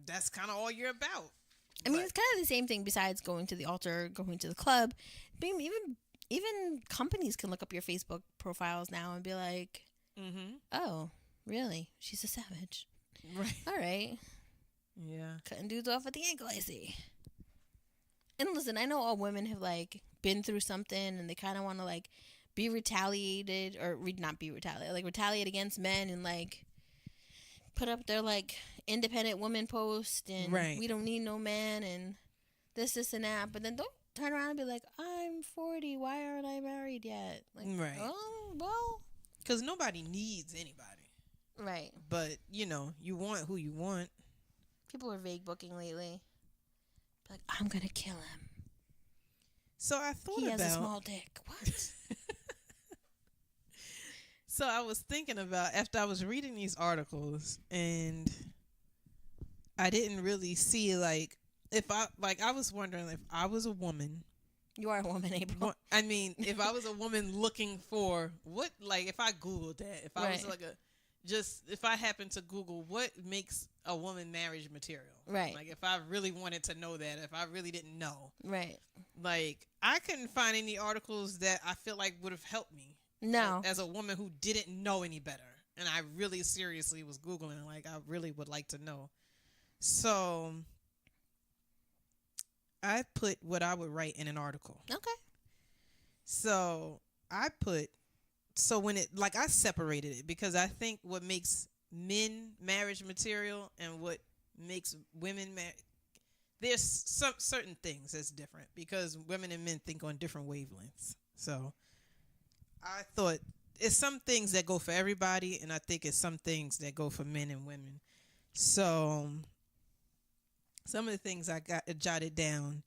that's kind of all you're about. I mean, it's kind of the same thing besides going to the altar, going to the club. Even companies can look up your Facebook profiles now and be like, oh, really? She's a savage. Right. All right. Yeah. Cutting dudes off at the ankle, I see. And listen, I know all women have, like, been through something and they kind of want to, like, be retaliated, or not be retaliated, like, retaliate against men and, like, put up their, like, independent woman post and we don't need no man and this and that. But then don't turn around and be like, I'm 40. Why aren't I married yet? Like, oh, well. Because nobody needs anybody. Right. But, you want who you want. People are vague booking lately. Like, I'm going to kill him. So I thought he has a small dick. What? So I was thinking about, after I was reading these articles, and I didn't really see, like, I was wondering if I was a woman You are a woman, April. I mean, if I was a woman looking for what, like, if I Googled that, if I was like if I happened to Google what makes a woman marriage material, right? Like, if I really wanted to know that, if I really didn't know, right? Like, I couldn't find any articles that I feel like would have helped me. No, as a woman who didn't know any better, and I really seriously was Googling, like, I really would like to know. So I put what I would write in an article. Okay. So I put, when it, like, I separated it because I think what makes men marriage material and what makes women there's some certain things that's different because women and men think on different wavelengths. So I thought it's some things that go for everybody, and I think it's some things that go for men and women. So some of the things I got jotted down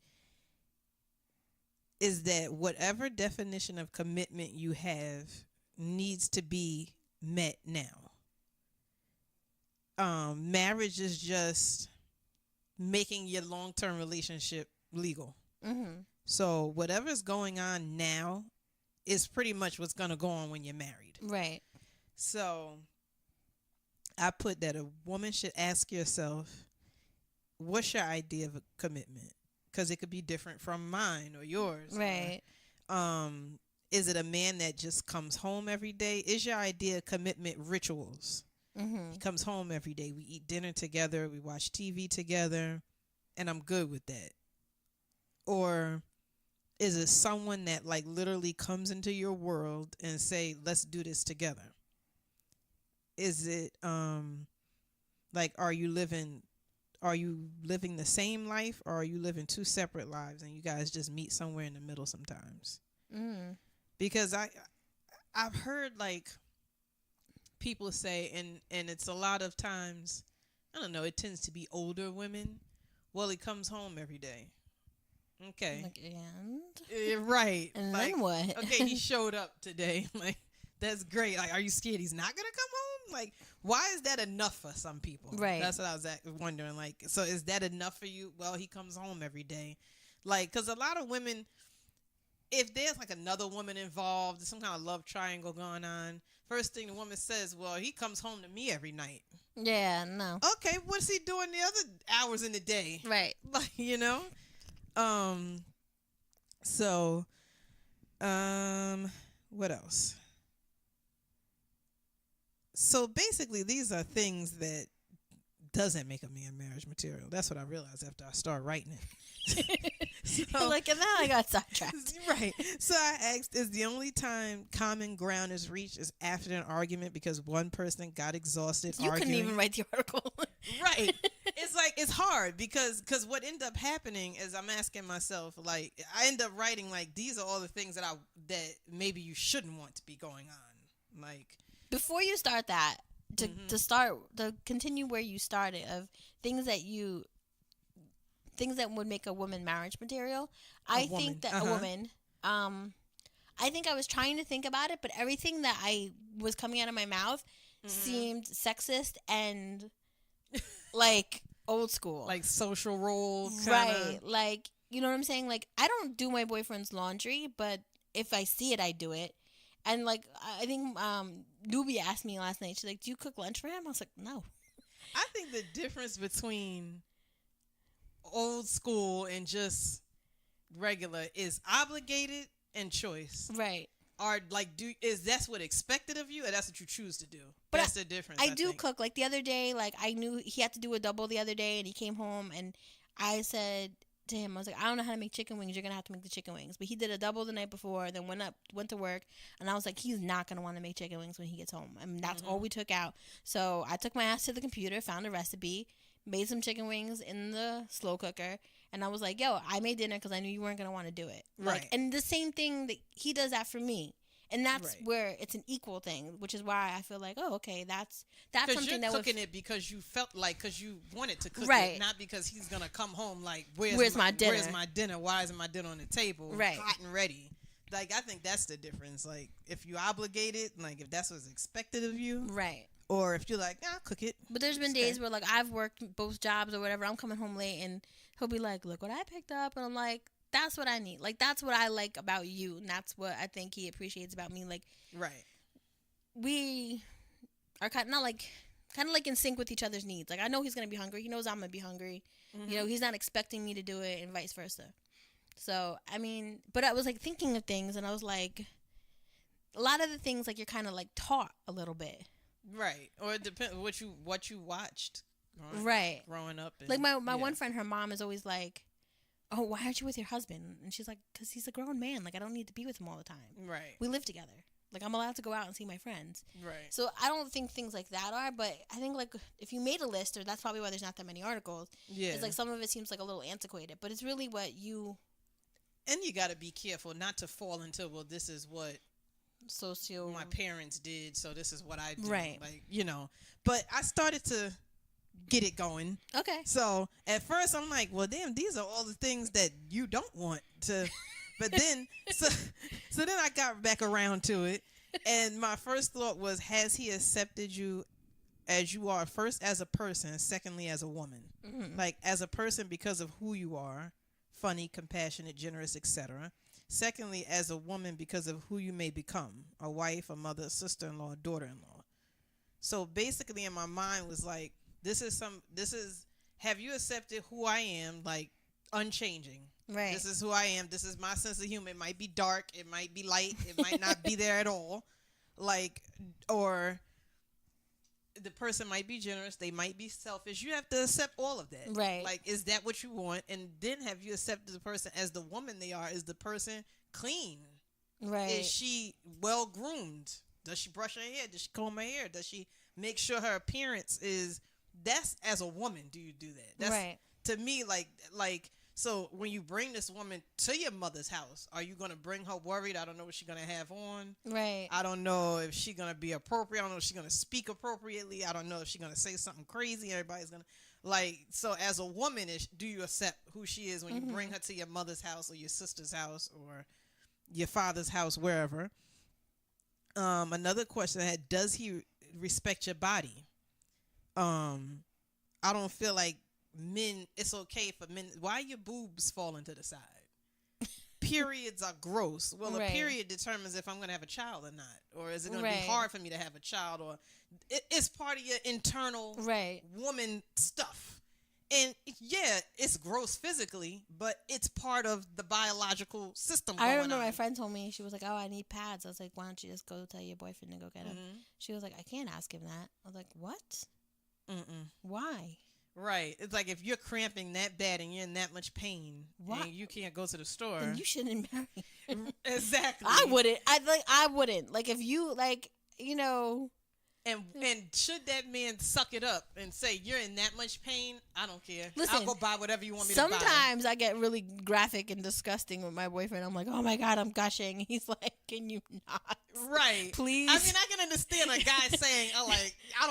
is that whatever definition of commitment you have needs to be met now. Marriage is just making your long-term relationship legal. Mm-hmm. So whatever's going on now is pretty much what's going to go on when you're married. Right. So I put that a woman should ask yourself, what's your idea of a commitment? Because it could be different from mine or yours. Right. Or, is it a man that just comes home every day? Is your idea of commitment rituals? Mm-hmm. He comes home every day. We eat dinner together. We watch TV together. And I'm good with that. Or is it someone that, like, literally comes into your world and say, let's do this together? Is it like, are you living the same life, or are you living two separate lives and you guys just meet somewhere in the middle sometimes? Because I've heard, like, people say, and it's a lot of times, I don't know, it tends to be older women. Well, he comes home every day. Okay. Like, and? Right. And like, then what? Okay, he showed up today. Like, that's great. Like, are you scared he's not going to come home? Like, why is that enough for some people? Right. That's what I was wondering. Like, so is that enough for you? Well, he comes home every day. Like, because a lot of women, if there's, like, another woman involved, some kind of love triangle going on, first thing the woman says, well, he comes home to me every night. Yeah, no. Okay, what's he doing the other hours in the day? Right. Like, you know? So, what else? So basically, these are things that doesn't make a man marriage material. That's what I realized after I started writing it. So, Look at that, I got sidetracked. Right. So I asked, is the only time common ground is reached is after an argument because one person got exhausted You arguing? couldn't even write the article. Right. It's like, it's hard because what ended up happening is I'm asking myself, like, I end up writing, like, these are all the things that maybe you shouldn't want to be going on. Like, before you start that, to continue where you started, of things that would make a woman marriage material. I think that a woman, I think I was trying to think about it, but everything that I was coming out of my mouth seemed sexist and like old school. Like social role kinda. Right. Like, you know what I'm saying? Like, I don't do my boyfriend's laundry, but if I see it, I do it. And, like, I think Nubia asked me last night, she's like, do you cook lunch for him? I was like, no. I think the difference between old school and just regular is obligated and choice. Right. Are, like, that's what expected of you, or that's what you choose to do? But that's the difference. I do cook. Like, the other day, like, I knew he had to do a double the other day, and he came home, and I said to him, I was like, I don't know how to make chicken wings. You're going to have to make the chicken wings. But he did a double the night before, then went to work, and I was like, he's not going to want to make chicken wings when he gets home. I mean, that's all we took out. So I took my ass to the computer, found a recipe, made some chicken wings in the slow cooker, and I was like, yo, I made dinner because I knew you weren't going to want to do it. Like, right. And the same thing, that he does that for me. And that's where it's an equal thing, which is why I feel like, oh, okay, that's something that you're cooking it because you felt like, because you wanted to cook right. it, not because he's gonna come home like, where's my dinner? Where's my dinner? Why isn't my dinner on the table, right. hot and ready? Like, I think that's the difference. Like, if you obligated, like, if that's what's expected of you, right? Or if you're like, I'll cook it. But there's been days where, like, I've worked both jobs or whatever. I'm coming home late, and he'll be like, look what I picked up, and I'm like, That's what I need. Like, that's what I like about you, and that's what I think he appreciates about me. Like, right. We are kind of like in sync with each other's needs. Like, I know he's gonna be hungry. He knows I'm gonna be hungry. Mm-hmm. You know, he's not expecting me to do it, and vice versa. So, I mean, but I was like thinking of things, and I was like, a lot of the things like you're kind of like taught a little bit. Right. Or it depends what you watched. Growing up. And, like my one friend, her mom is always like, "Oh, why aren't you with your husband?" And she's like, "Because he's a grown man. Like, I don't need to be with him all the time. Right. We live together. Like, I'm allowed to go out and see my friends." Right. So I don't think things like that are, but I think like if you made a list, or that's probably why there's not that many articles. Yeah. It's like some of it seems like a little antiquated, but it's really what you. And you got to be careful not to fall into, well, this is what my parents did, so this is what I do. Right. Like, you know. But I started to get it going. Okay. So at first I'm like, well, damn, these are all the things that you don't want to. But then, so then I got back around to it, and my first thought was, has he accepted you as you are, first as a person, secondly as a woman? Mm-hmm. Like, as a person because of who you are, funny, compassionate, generous, etc. Secondly, as a woman because of who you may become, a wife, a mother, a sister-in-law, a daughter-in-law. So basically in my mind was like, have you accepted who I am, like, unchanging? Right. This is who I am. This is my sense of humor. It might be dark. It might be light. It might not be there at all. Like, or the person might be generous. They might be selfish. You have to accept all of that. Right. Like, is that what you want? And then have you accepted the person as the woman they are? Is the person clean? Right. Is she well groomed? Does she brush her hair? Does she comb her hair? Does she make sure her appearance is? That's as a woman. Do you do that? That's, right. To me, like. So when you bring this woman to your mother's house, are you going to bring her worried? I don't know what she's going to have on. Right. I don't know if she's going to be appropriate. I don't know if she's going to speak appropriately. I don't know if she's going to say something crazy. Everybody's going to, like, so as a woman, do you accept who she is when you bring her to your mother's house or your sister's house or your father's house, wherever? Another question I had, does he respect your body? I don't feel like men, it's okay for men. Why your boobs falling to the side? Periods are gross. Well, a period determines if I'm going to have a child or not. Or is it going to be hard for me to have a child? Or it's part of your internal woman stuff. And yeah, it's gross physically, but it's part of the biological system going on. I remember my friend told me, she was like, "Oh, I need pads." I was like, "Why don't you just go tell your boyfriend to go get them?" She was like, "I can't ask him that." I was like, "What? Why?" Right. It's like if you're cramping that bad and you're in that much pain and you can't go to the store. Then you shouldn't marry. Exactly. I wouldn't. I wouldn't. Like, if you, like, you know. And should that man suck it up and say, you're in that much pain? I don't care. Listen, I'll go buy whatever you want me to buy. Sometimes I get really graphic and disgusting with my boyfriend. I'm like, oh my God, I'm gushing. He's like, can you not? Right. Please. I mean, I can understand a guy saying, oh, like, I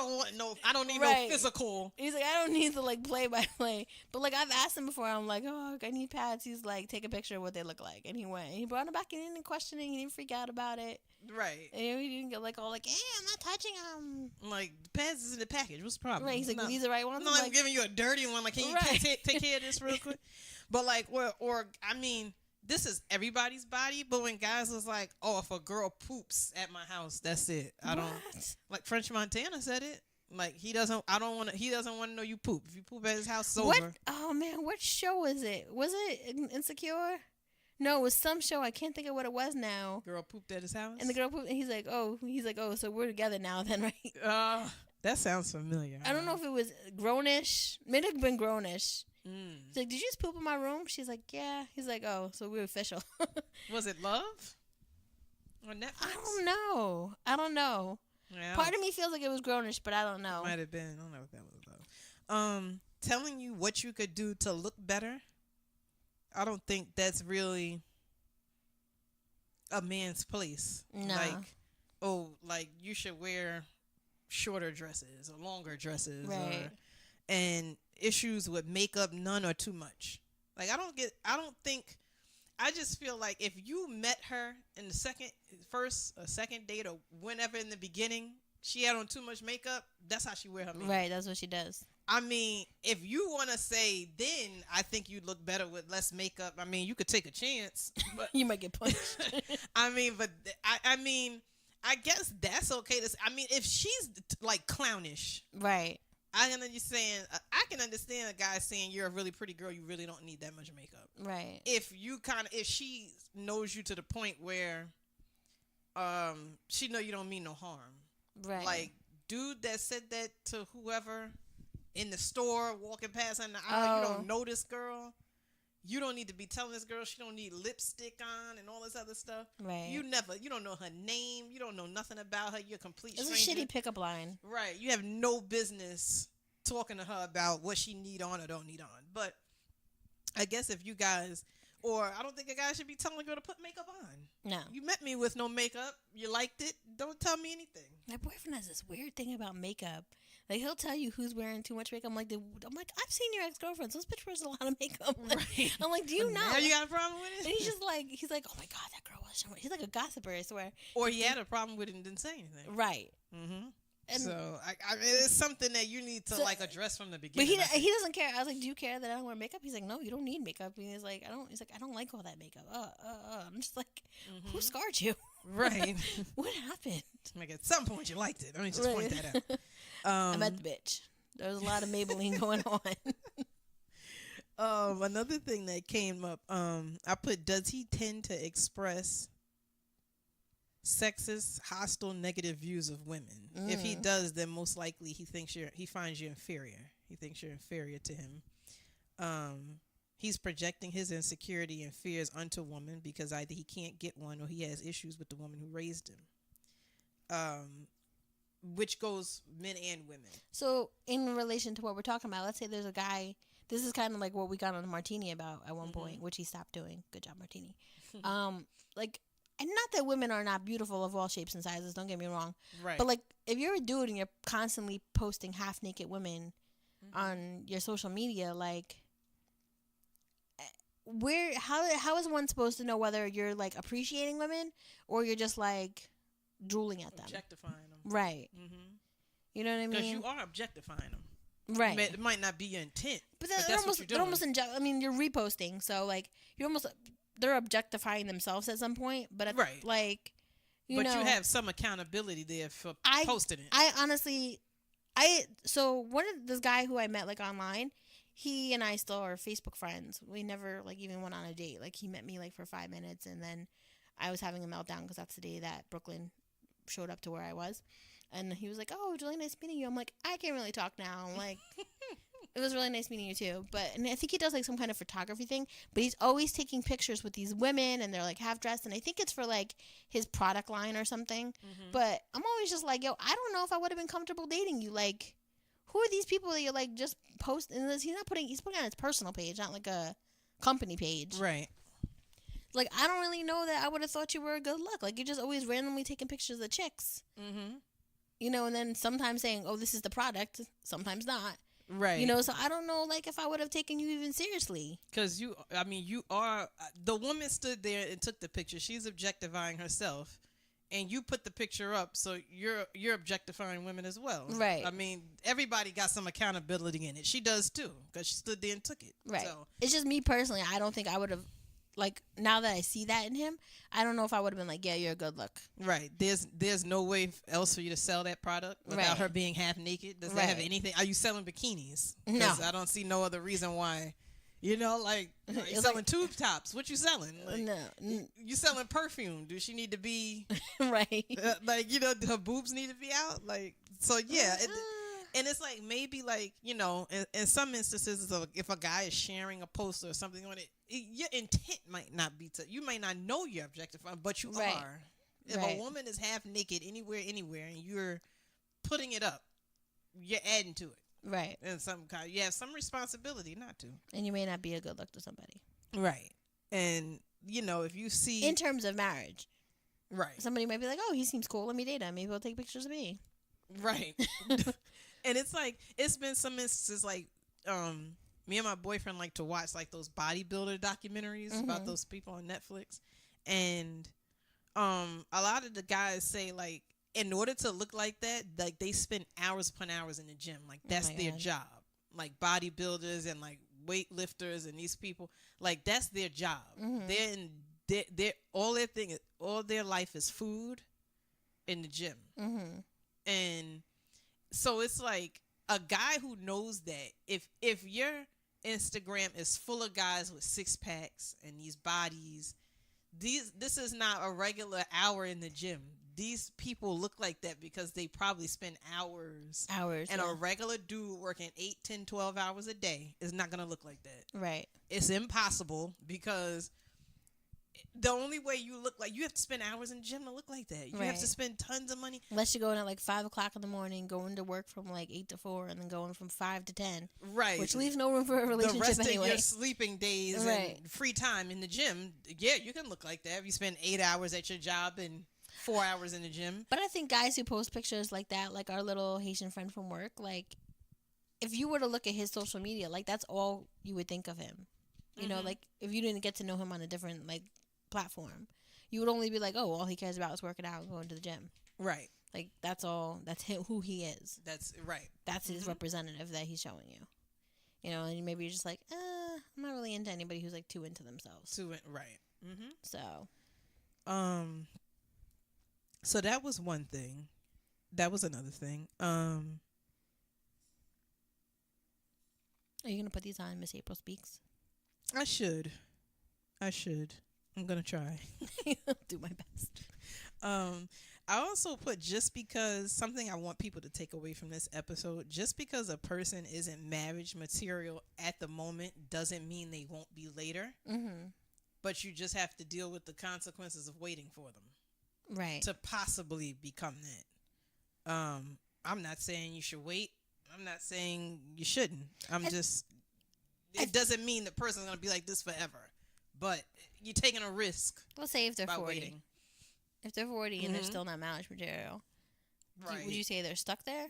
don't need no physical. He's like, I don't need to, like, play by play. But, like, I've asked him before. I'm like, oh, I need pads. He's like, take a picture of what they look like. And he went. He brought them back in and questioning. He didn't freak out about it. Right. And he didn't get, like, all like, I'm not touching them. Like, the pads is in the package. What's the problem? Right. He's like, these are the right ones. No, I'm giving you a dirty one. Like, can you take care of this real quick? But, like, I mean, this is everybody's body. But when guys was like, oh, if a girl poops at my house, that's it. I don't. Like, French Montana said it. Like, he doesn't want to know you poop. If you poop at his house, it's over. Oh, man. What show was it? Was it Insecure? No, it was some show. I can't think of what it was now. Girl pooped at his house? And the girl pooped, and he's like, oh, so we're together now then, right? That sounds familiar. I don't know if it was grownish. Maybe it have been grownish. He's like, did you just poop in my room? She's like, yeah. He's like, oh, so we're official. Was it Love? Or Netflix? I don't know. Yeah, Part of me feels like it was grownish, but I don't know. Might have been. I don't know what that was about. Telling you what you could do to look better. I don't think that's really a man's place. No. Like you should wear shorter dresses or longer dresses. Right. And issues with makeup, none or too much. Like, I just feel like if you met her in the second date or whenever in the beginning, she had on too much makeup, that's how she wear her makeup. Right, that's what she does. I mean, if you want to say, then I think you look better with less makeup. I mean, you could take a chance, but you might get punched. I mean, but I mean, I guess that's okay. I mean, if she's like clownish, right? I can understand a guy saying you're a really pretty girl. You really don't need that much makeup, right? If she knows you to the point where, she know you don't mean no harm, right? Like dude that said that to whoever in the store walking past in the aisle, you don't know this girl. You don't need to be telling this girl she don't need lipstick on and all this other stuff. Right. You don't know her name. You don't know nothing about her. You're a complete stranger. It's a shitty pickup line. Right. You have no business talking to her about what she need on or don't need on. But I guess if you guys, or I don't think a guy should be telling a girl to put makeup on. No. You met me with no makeup. You liked it. Don't tell me anything. My boyfriend has this weird thing about makeup. Like, he'll tell you who's wearing too much makeup. I'm like, I've seen your ex-girlfriends. Those bitch wears a lot of makeup. Right. I'm like, do you not? Now you got a problem with it? And he's like, oh my God, that girl was so much. He's like a gossiper, I swear. Or he had a problem with it and didn't say anything. Right. Mm-hmm. And so I mean, it's something that you need to address from the beginning. But he doesn't care. I was like, do you care that I don't wear makeup? He's like, no, you don't need makeup. And he's like, I don't like all that makeup. I'm just like, who scarred you? Right. What happened? Like at some point you liked it. Let me just point that out. I met the bitch. There was a lot of Maybelline going on. Another thing that came up, I put, does he tend to express sexist, hostile, negative views of women? If he does, then most likely he finds you inferior. He thinks you're inferior to him. He's projecting his insecurity and fears onto women because either he can't get one or he has issues with the woman who raised him. Which goes men and women. So in relation to what we're talking about, let's say there's a guy, this is kind of like what we got on the Martini about at one point, which he stopped doing. Good job, Martini. Like, and not that women are not beautiful of all shapes and sizes, don't get me wrong. Right. But like, if you're a dude and you're constantly posting half naked women on your social media, like, how is one supposed to know whether you're like appreciating women or you're just like drooling at them, objectifying them? Right. Mm-hmm. You know what I mean? Because you are objectifying them. Right. It might not be your intent, but that's what you're doing. I mean, you're reposting, so like they're objectifying themselves at some point. But right. Like, you have some accountability there for posting it. I honestly, so this guy who I met like online, he and I still are Facebook friends. We never like even went on a date. Like, he met me like for 5 minutes, and then I was having a meltdown because that's the day that Brooklyn showed up to where I was, and he was like, "Oh, it was really nice meeting you." I'm like, I can't really talk now. I'm like, it was really nice meeting you too. And I think he does like some kind of photography thing, but he's always taking pictures with these women, and they're like half dressed, and I think it's for like his product line or something. But I'm always just like, yo, I don't know if I would have been comfortable dating you. Like, who are these people that you're like just posting? He's putting on his personal page, not like a company page. Right. Like, I don't really know that I would have thought you were a good look. Like, you're just always randomly taking pictures of chicks. You know, and then sometimes saying, oh, this is the product. Sometimes not. Right. You know, so I don't know, like, if I would have taken you even seriously. Because you are, the woman stood there and took the picture. She's objectifying herself. And you put the picture up, so you're objectifying women as well. Right. I mean, everybody got some accountability in it. She does, too, because she stood there and took it. Right. So. It's just me personally. I don't think I would have. Like, now that I see that in him, I don't know if I would have been like, yeah, you're a good look. Right. There's no way else for you to sell that product without her being half naked. Does that have anything? Are you selling bikinis? No. I don't see no other reason why. You know, like, you selling tube tops. What you selling? Like, no. You selling perfume. Do she need to be... right. Like, you know, her boobs need to be out? Like, so, yeah. And it's like, maybe like, you know, in some instances, if a guy is sharing a post or something on it, your intent might not be you might not know you're objectifying, but you are. If a woman is half naked anywhere, and you're putting it up, you're adding to it. Right. And you have some responsibility not to. And you may not be a good look to somebody. Right. And, you know, if you see... In terms of marriage. Right. Somebody might be like, oh, he seems cool. Let me date him. Maybe he'll take pictures of me. Right. And it's like, it's been some instances like, me and my boyfriend like to watch like those bodybuilder documentaries about those people on Netflix. And a lot of the guys say like, in order to look like that, like they spend hours upon hours in the gym. Like that's their job. like bodybuilders and like weightlifters and these people, like that's their job. They're all their life is food in the gym. And so it's like a guy who knows that if your Instagram is full of guys with six packs and these bodies, this is not a regular hour in the gym. These people look like that because they probably spend hours. And a regular dude working 8, 10, 12 hours a day is not going to look like that. Right. It's impossible because the only way you look like, you have to spend hours in the gym to look like that. You have to spend tons of money. Unless you're going at like 5 o'clock in the morning, going to work from like 8 to 4, and then going from 5 to 10. Right. Which leaves no room for a relationship anyway. The rest of your sleeping days and free time in the gym, you can look like that if you spend 8 hours at your job and 4 hours in the gym. But I think guys who post pictures like that, like our little Haitian friend from work, like if you were to look at his social media, like that's all you would think of him. You know, like if you didn't get to know him on a different like platform, you would only be like, oh, all he cares about is working out and going to the gym. Right. Like that's all. That's him, who he is. That's right. That's his representative that he's showing you. You know, and maybe you're just like, I'm not really into anybody who's like too into themselves. Right. So. So that was one thing. That was another thing. Are you gonna put these on Miss April Speaks? I should. I'm gonna try. Do my best. I also put, just because, something I want people to take away from this episode, just because a person isn't marriage material at the moment doesn't mean they won't be later. But you just have to deal with the consequences of waiting for them. Right. To possibly become that. I'm not saying you should wait. I'm not saying you shouldn't. It doesn't mean the person's going to be like this forever. But you're taking a risk. Let's say if they're 40. Waiting. If they're 40 and they're still not marriage material, would you say they're stuck there?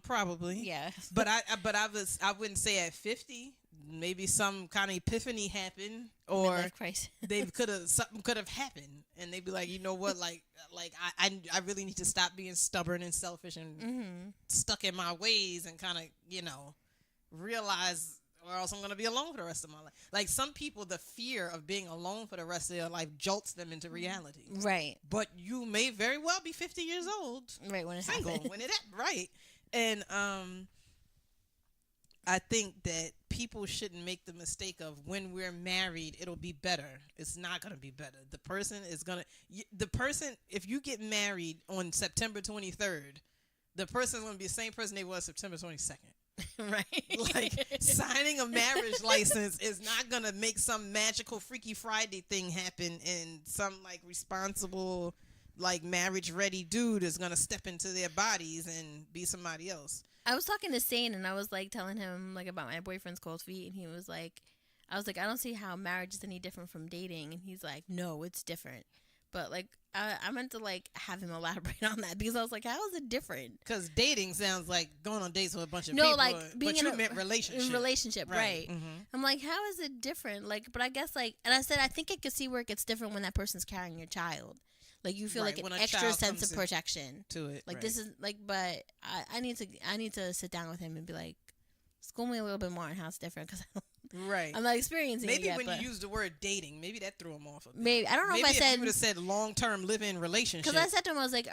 Probably. Yeah. But I wouldn't say at 50. Maybe some kind of epiphany happened, or something could have happened, and they'd be like, you know what, like I really need to stop being stubborn and selfish and stuck in my ways, and kind of realize, or else I'm going to be alone for the rest of my life. Like some people, the fear of being alone for the rest of their life jolts them into reality. Right. But you may very well be 50 years old. Right, when it's single. Right. And I think that people shouldn't make the mistake of, when we're married, it'll be better. It's not going to be better. If you get married on September 23rd, the person's going to be the same person they was September 22nd. Right. Like, signing a marriage license is not going to make some magical Freaky Friday thing happen, and some like responsible, like marriage ready dude is going to step into their bodies and be somebody else. I was talking to Sane, and I was like telling him like about my boyfriend's cold feet, and he was like, I was like, I don't see how marriage is any different from dating, and he's like, no, it's different. But like I meant to like have him elaborate on that, because I was like, how is it different? Because dating sounds like going on dates with a bunch of people. No, like being in a relationship, right? I'm like, how is it different? Like, but I guess like, and I said, I think I could see where it gets different when that person's carrying your child. Like you feel like an extra sense of protection to it. Like this is like, but I need to sit down with him and be like, school me a little bit more on how it's different, because I'm not experiencing it yet. Maybe when you use the word dating, maybe that threw him off a bit. Maybe I don't know if I said. Maybe you would have said long-term live-in relationship. Because I said to him, I was like,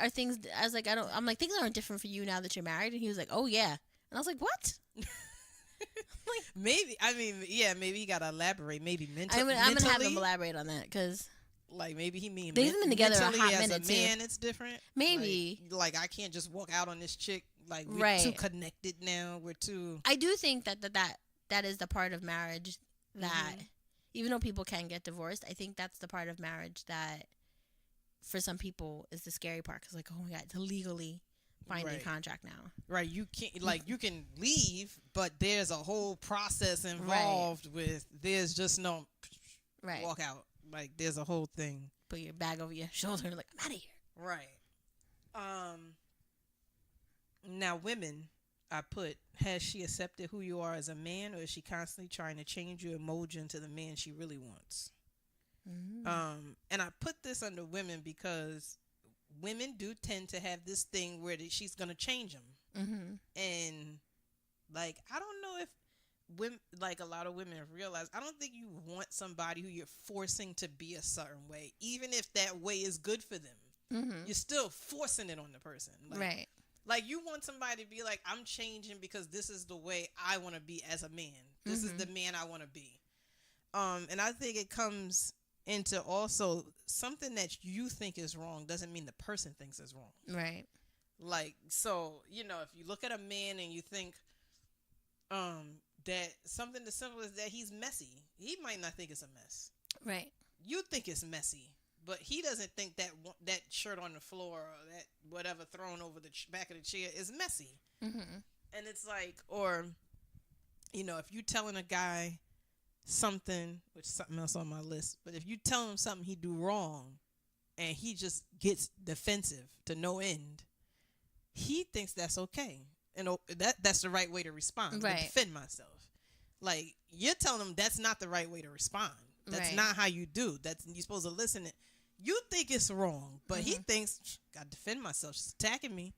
I'm like, things aren't different for you now that you're married, and he was like, oh yeah, and I was like, what? Like, maybe you gotta elaborate. Maybe mentally. I'm gonna have him elaborate on that, because. Like maybe he mean they've been together a hot as minute a man, it's different. Maybe like I can't just walk out on this chick. Like we're too connected now. We're too. I do think that is the part of marriage that, even though people can get divorced, I think that's the part of marriage that, for some people, is the scary part. Because like, oh my god, it's a legally binding contract now. Right. You can't you can leave, but there's a whole process involved with. There's just no walk out. Like, there's a whole thing. Put your bag over your shoulder and like, I'm out of here. Right. Now, women, I put, has she accepted who you are as a man, or is she constantly trying to change you and mold you into the man she really wants? And I put this under women because women do tend to have this thing where she's going to change them. And Like, I don't know if women, like a lot of women have realized, I don't think you want somebody who you're forcing to be a certain way, even if that way is good for them. Mm-hmm. You're still forcing it on the person. Like, right. Like, you want somebody to be like, I'm changing because this is the way I want to be as a man. This is the man I want to be. And I think it comes into also something that you think is wrong doesn't mean the person thinks is wrong. Right. Like, so, you know, if you look at a man and you think that something as simple as that he's messy, he might not think it's a mess. Right. You think it's messy, but he doesn't think that that shirt on the floor or that whatever thrown over the back of the chair is messy. Mm-hmm. And it's like, or, you know, if you telling a guy something, which is something else on my list, but if you tell him something he do wrong and he just gets defensive to no end, he thinks that's okay. And that's the right way to respond. Right. To defend myself. Like, you're telling him that's not the right way to respond. That's right. not how you do. You're supposed to listen. You think it's wrong, but he thinks, gotta defend myself. She's attacking me.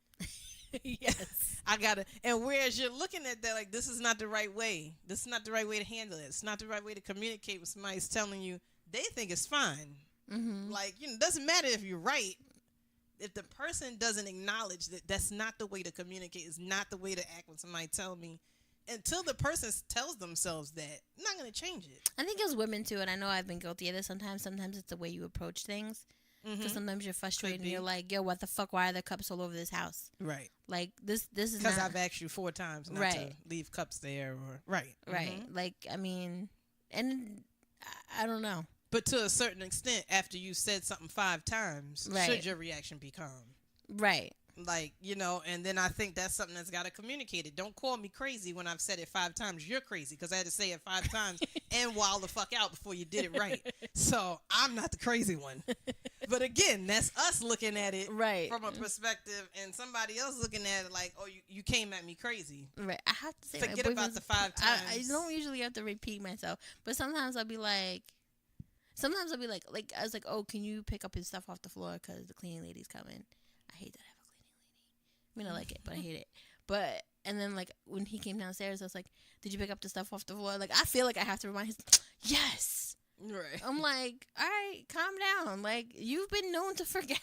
Yes. I gotta. And whereas you're looking at that, like, this is not the right way. This is not the right way to handle it. It's not the right way to communicate with somebody who's telling you they think it's fine. Mm-hmm. Like, you know, it doesn't matter if you're right. If the person doesn't acknowledge that that's not the way to communicate, it's not the way to act when somebody tells me, until the person tells themselves that, I'm not going to change it. I think as women, too, and I know I've been guilty of this sometimes. Sometimes it's the way you approach things. Because sometimes you're frustrated and you're like, yo, what the fuck? Why are there cups all over this house? Right. Like, this is because not... I've asked you 4 times not to leave cups there. Or Right. Right. Like, I mean, and I don't know. But to a certain extent, after you said something 5 times, should your reaction be calm? Right. Like, you know, and then I think that's something that's got to communicate it. Don't call me crazy when I've said it 5 times. You're crazy because I had to say it 5 times and wild the fuck out before you did it right. So I'm not the crazy one. But again, that's us looking at it from a perspective, and somebody else looking at it like, oh, you came at me crazy. Right. I have to say, forget about the 5 times. I don't usually have to repeat myself, but sometimes I'll be like, I was like, oh, can you pick up his stuff off the floor because the cleaning lady's coming. I hate that I have a cleaning lady. I mean, I like it, but I hate it. But, and then, like, when he came downstairs, I was like, did you pick up the stuff off the floor? Like, I feel like I have to remind him, yes. Right. I'm like, all right, calm down. Like, you've been known to forget.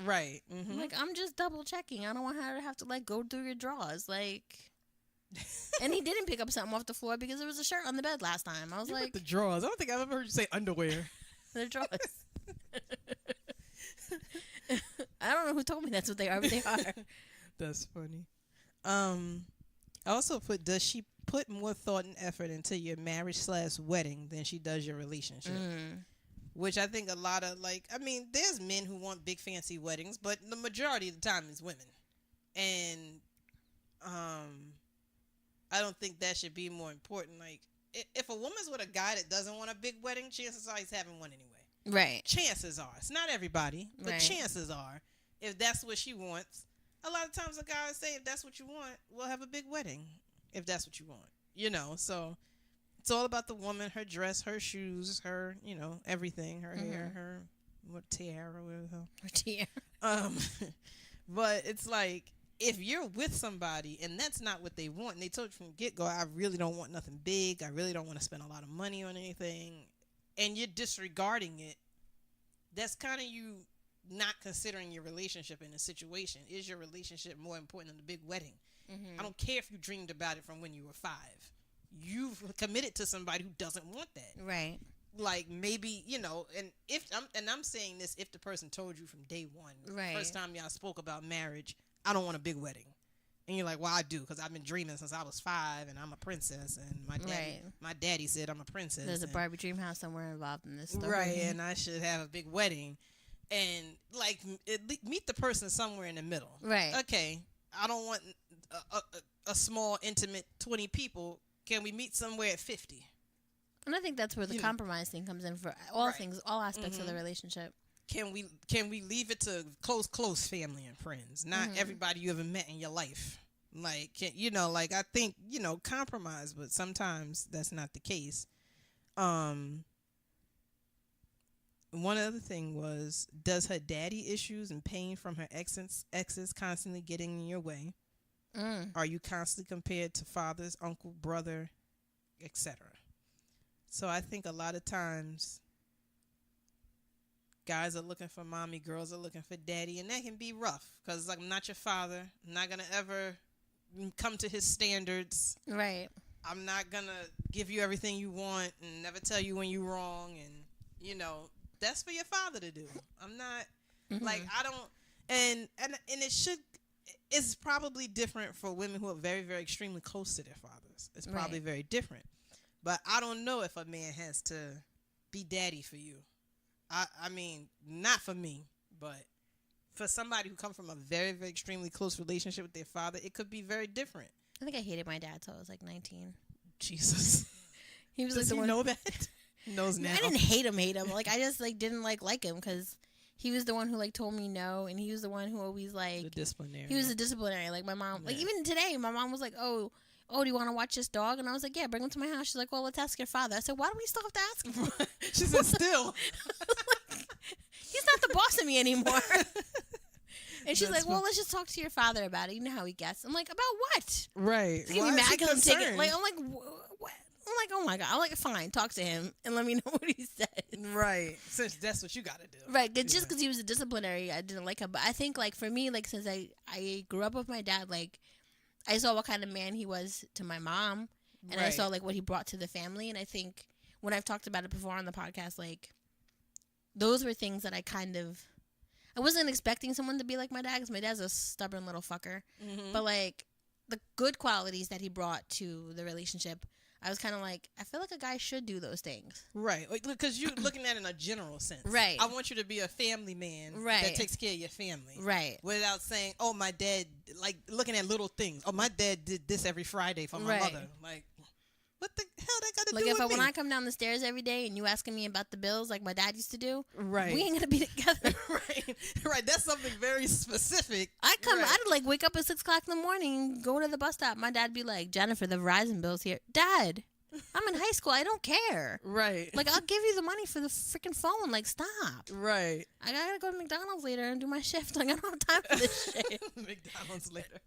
Right. Mm-hmm. Like, I'm just double checking. I don't want her to have to, like, go through your drawers. Like, and he didn't pick up something off the floor because there was a shirt on the bed last time. I was like, the drawers. I don't think I've ever heard you say underwear. The drawers. I don't know who told me that's what they are, but they are. That's funny. I also put, does she put more thought and effort into your marriage/wedding than she does your relationship? Which I think a lot of, like, I mean, there's men who want big fancy weddings, but the majority of the time is women. And I don't think that should be more important. Like, if a woman's with a guy that doesn't want a big wedding, chances are he's having one anyway. Right. Chances are. It's not everybody, but chances are, if that's what she wants, a lot of times a guy would say, if that's what you want, we'll have a big wedding, if that's what you want. You know, so it's all about the woman, her dress, her shoes, her, you know, everything, her hair, her tiara, whatever the hell. Her tiara. But it's like, if you're with somebody and that's not what they want, and they told you from the get-go, I really don't want nothing big, I really don't want to spend a lot of money on anything, and you're disregarding it, that's kind of you not considering your relationship in a situation. Is your relationship more important than the big wedding? I don't care if you dreamed about it from when you were 5. You've committed to somebody who doesn't want that. Right. Like, maybe, you know, and I'm saying this if the person told you from day one, first time y'all spoke about marriage, I don't want a big wedding. And you're like, well, I do, because I've been dreaming since I was 5, and I'm a princess, and my daddy said I'm a princess. There's a Barbie dream house somewhere involved in this story. Right, and I should have a big wedding. And, like, meet the person somewhere in the middle. Right. Okay, I don't want a small, intimate 20 people. Can we meet somewhere at 50? And I think that's where the compromise thing comes in for all things, all aspects of the relationship. Can we leave it to close family and friends, not everybody you ever met in your life? Like, you know, like, I think, you know, compromise, but sometimes that's not the case. One other thing was, does her daddy issues and pain from her exes constantly getting in your way? Are you constantly compared to fathers, uncle, brother, etc.? So I think a lot of times guys are looking for mommy, girls are looking for daddy, and that can be rough because I'm not your father. I'm not going to ever come to his standards. Right. I'm not going to give you everything you want and never tell you when you're wrong. And, you know, that's for your father to do. I'm not, like, I don't, and it should, it's probably different for women who are very, very extremely close to their fathers. It's probably very different. But I don't know if a man has to be daddy for you. I mean, not for me, but for somebody who comes from a very, very extremely close relationship with their father, it could be very different. I think I hated my dad till I was like 19. Jesus. He was Does like the he one. know that? He knows now. I didn't hate him. Like, I just like didn't like him because he was the one who like told me no, and he was the one who always like the disciplinary. He was a disciplinary. Like my mom, like even today, my mom was like, "Oh, do you want to watch this dog?" And I was like, "Yeah, bring him to my house." She's like, "Well, let's ask your father." I said, "Why do we still have to ask him?" She said, "Still, like, he's not the boss of me anymore." And she's like, "Well, let's just talk to your father about it. You know how he gets." I'm like, "About what?" Right. He's gonna be mad because I'm taking. Like, I'm like, what? I'm like, oh my god. I'm like, fine, talk to him and let me know what he said. Right. Since that's what you got to do. Right. Just because he was a disciplinary, I didn't like him. But I think like for me, like since I grew up with my dad, like I saw what kind of man he was to my mom, and I saw like what he brought to the family. And I think when I've talked about it before on the podcast, like those were things that I wasn't expecting someone to be like my dad because my dad's a stubborn little fucker. Mm-hmm. But like the good qualities that he brought to the relationship, I was kind of like, I feel like a guy should do those things. Right. Because you're looking at it in a general sense. Right. I want you to be a family man that takes care of your family. Right. Without saying, oh, my dad, like looking at little things. Oh, my dad did this every Friday for my mother. Like, what the hell that got to do with me? Like, when I come down the stairs every day and you asking me about the bills like my dad used to do, we ain't going to be together. Right. That's something very specific. I'd like wake up at 6 o'clock in the morning, go to the bus stop. My dad'd be like, Jennifer, the Verizon bill's here. Dad, I'm in high school. I don't care. Right. Like, I'll give you the money for the freaking phone. Like, stop. Right. I gotta go to McDonald's later and do my shift. Like, I don't have time for this shit. McDonald's later.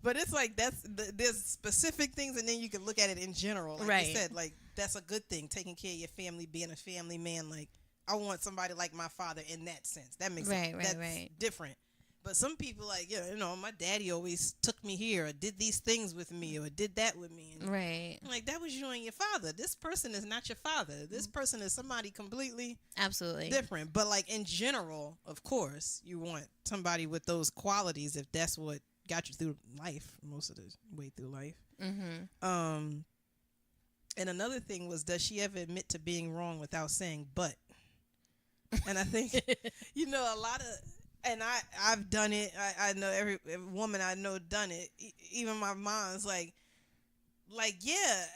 But it's like, there's specific things, and then you can look at it in general. Like you said, like, that's a good thing. Taking care of your family, being a family man. Like, I want somebody like my father in that sense. That makes sense. That's different. But some people, like, you know, my daddy always took me here or did these things with me or did that with me. And I'm like, that was you and your father. This person is not your father. This person is somebody completely different. But, like, in general, of course, you want somebody with those qualities if that's what got you through life, most of the way through life. Mm-hmm. And another thing was, does she ever admit to being wrong without saying but? And I think, you know, a lot of... And I've done it. I know every woman I know done it. Even my mom's like, yeah,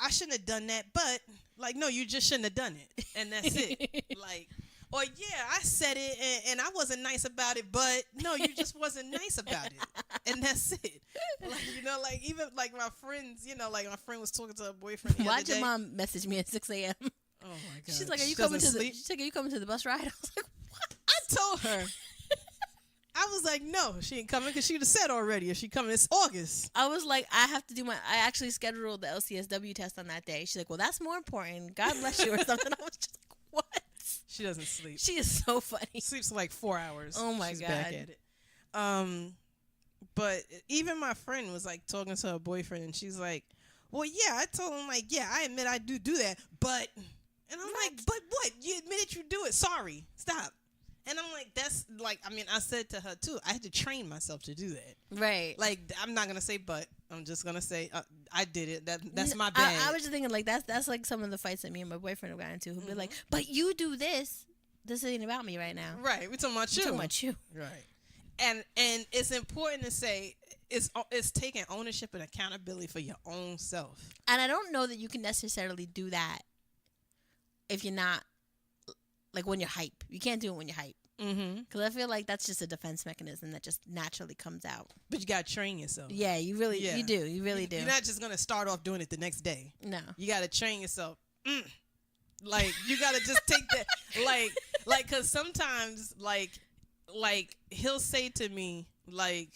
I shouldn't have done that. But, like, no, you just shouldn't have done it. And that's it. Like, or, yeah, I said it and I wasn't nice about it. But, no, you just wasn't nice about it. And that's it. Like, you know, like, even, like, my friends, you know, like, my friend was talking to her boyfriend the other day. Why'd your mom message me at 6 a.m.? Oh, my God. She's like, are you coming to the bus ride? I was like, what? I told her. I was like, no, she ain't coming because she would have said already if she coming. It's August. I was like, I actually scheduled the LCSW test on that day. She's like, well, that's more important. God bless you or something. I was just like, what? She doesn't sleep. She is so funny. Sleeps like 4 hours. Oh, my She's God. back at it. But even my friend was like talking to her boyfriend and she's like, well, yeah, I told him like, yeah, I admit I do that. But, and I'm like, but what? You admitted you do it. Sorry. Stop. And I'm like, that's like, I mean, I said to her too, I had to train myself to do that. Right. Like, I'm not going to say, but I'm just going to say, I did it. That's my bad. I was just thinking like, that's like some of the fights that me and my boyfriend have gotten into. Who'd be like, but you do this. This ain't about me right now. Right. We're talking about you. We're talking about you. Right. And it's important to say it's taking ownership and accountability for your own self. And I don't know that you can necessarily do that if you're not, like when you're hype. You can't do it when you're hype. Because I feel like that's just a defense mechanism that just naturally comes out. But you got to train yourself. Yeah, you really do. You really do. You're not just going to start off doing it the next day. No. You got to train yourself. Like, you got to just take that. Like, because sometimes, like he'll say to me, like,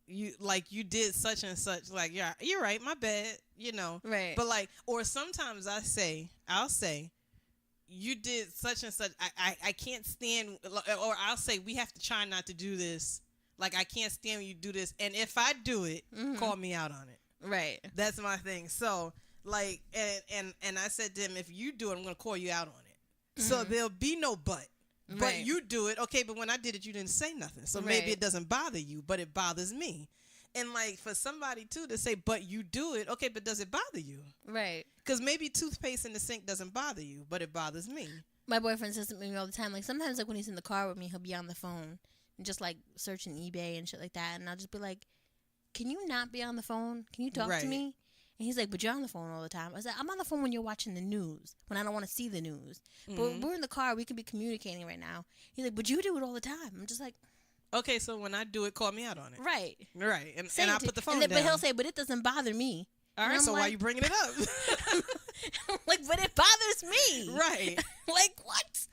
you did such and such. Like, yeah, you're right. My bad. You know. Right. But like, or sometimes I'll say, you did such and such. I can't stand. Or I'll say, we have to try not to do this. Like, I can't stand when you do this. And if I do it, call me out on it. Right. That's my thing. So like, and I said to him, if you do it, I'm gonna call you out on it. So there'll be no but. But Right. you do it, okay, but when I did it, you didn't say nothing. So maybe it doesn't bother you, but it bothers me. And, like, for somebody, too, to say, but you do it, okay, but does it bother you? Right. Because maybe toothpaste in the sink doesn't bother you, but it bothers me. My boyfriend says to me all the time, like, sometimes, like, when he's in the car with me, he'll be on the phone and just, like, searching eBay and shit like that. And I'll just be like, can you not be on the phone? Can you talk to me? And he's like, but you're on the phone all the time. I was like, I'm on the phone when you're watching the news, when I don't want to see the news. But we're in the car. We could be communicating right now. He's like, but you do it all the time. I'm just like, okay, so when I do it, call me out on it. Right. Right. And I put the phone down. But he'll say, but it doesn't bother me. All right, so why are you bringing it up? Like, but it bothers me. Right. Like, what?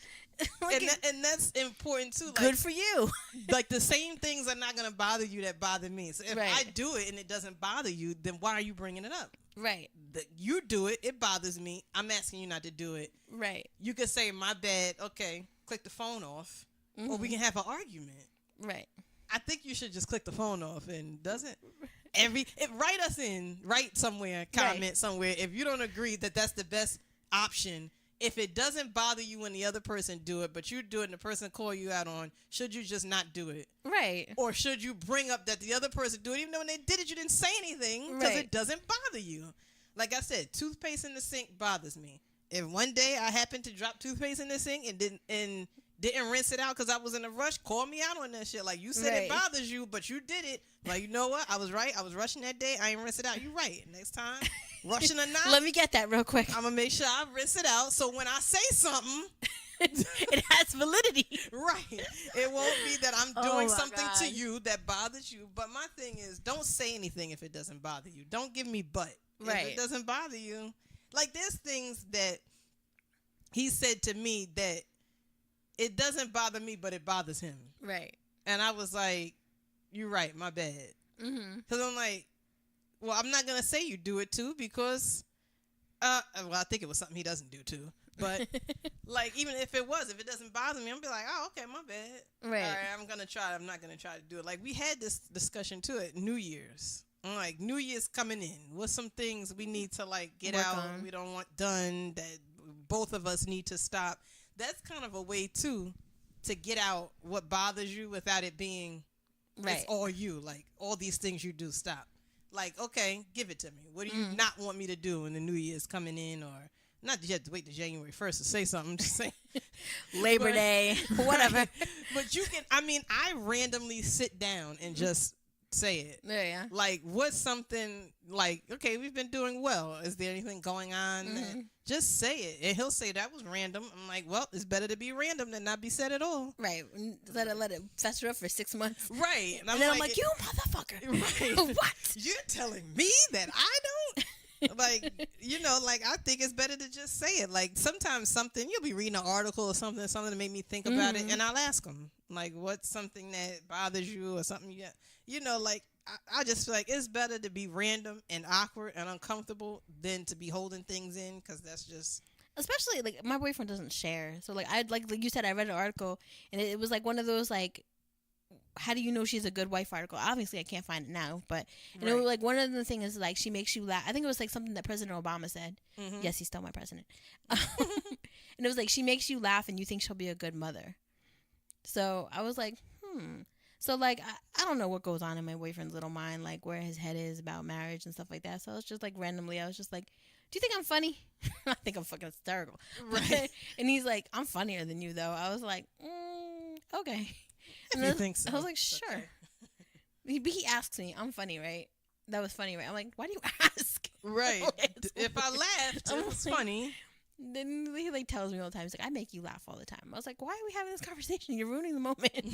Like, and that's important, too. Like, good for you. Like, the same things are not going to bother you that bother me. So if I do it and it doesn't bother you, then why are you bringing it up? Right. You do it. It bothers me. I'm asking you not to do it. Right. You could say, my bad. Okay, click the phone off. Or we can have an argument. Right. I think you should just click the phone off and doesn't... write somewhere, comment somewhere. If you don't agree that that's the best option, if it doesn't bother you when the other person do it, but you do it and the person call you out on, should you just not do it? Right. Or should you bring up that the other person do it, even though when they did it, you didn't say anything because it doesn't bother you? Like I said, toothpaste in the sink bothers me. If one day I happen to drop toothpaste in the sink and didn't rinse it out because I was in a rush, call me out on that shit. Like, you said it bothers you, but you did it. Like, you know what? I was right. I was rushing that day. I ain't rinse it out. You right. Next time, rushing or not. Let me get that real quick. I'm going to make sure I rinse it out so when I say something, it has validity. Right. It won't be that I'm doing something to you that bothers you. But my thing is, don't say anything if it doesn't bother you. Don't give me but. If it doesn't bother you. Like, there's things that he said to me that it doesn't bother me, but it bothers him. Right. And I was like, you're right, my bad. Because I'm like, well, I'm not going to say you do it too because, well, I think it was something he doesn't do too. But, like, even if it doesn't bother me, I'm be like, oh, okay, my bad. Right. All right, I'm going to try it. I'm not going to try to do it. Like, we had this discussion too at New Year's. I'm like, New Year's coming in. What's some things we need to, like, get work out, on. we don't want done, that both of us need to stop. That's kind of a way, too, to get out what bothers you without it being, it's all you. Like, all these things you do, stop. Like, okay, give it to me. What do you not want me to do when the New Year's coming in? Or, not that you have to wait to January 1st to say something. Just say Labor Day, whatever. But you can, I randomly sit down and just say it. Yeah. Like, what's something, like, okay, we've been doing well. Is there anything going on? Just say it. And he'll say, that was random. I'm like, well, it's better to be random than not be said at all. Right. Let it fester up for 6 months. Right. And then I'm like, you motherfucker. Right. What? You're telling me that I don't? Like, like, I think it's better to just say it. Like, sometimes you'll be reading an article or something to make me think about it, and I'll ask them, like, what's something that bothers you or something like, I just feel like it's better to be random and awkward and uncomfortable than to be holding things in, because that's just... Especially, like, my boyfriend doesn't share. So, like, like you said, I read an article, and it was, like, one of those, like, how do you know she's a good wife article? Obviously, I can't find it now, but it was, like, one of the things is, like, she makes you laugh. I think it was, like, something that President Obama said. Yes, he's still my president. And it was, like, she makes you laugh and you think she'll be a good mother. So I was like, So, like, I don't know what goes on in my boyfriend's little mind, like, where his head is about marriage and stuff like that. So I was just, like, randomly, I was just like, do you think I'm funny? I think I'm fucking hysterical. Right. And he's like, I'm funnier than you, though. I was like, okay. If you think so. I was like, sure. Okay. He asks me, I'm funny, right? That was funny, right? I'm like, why do you ask? Right. If I laughed, it was funny. Then he, like, tells me all the time, he's like, I make you laugh all the time. I was like, why are we having this conversation? You're ruining the moment.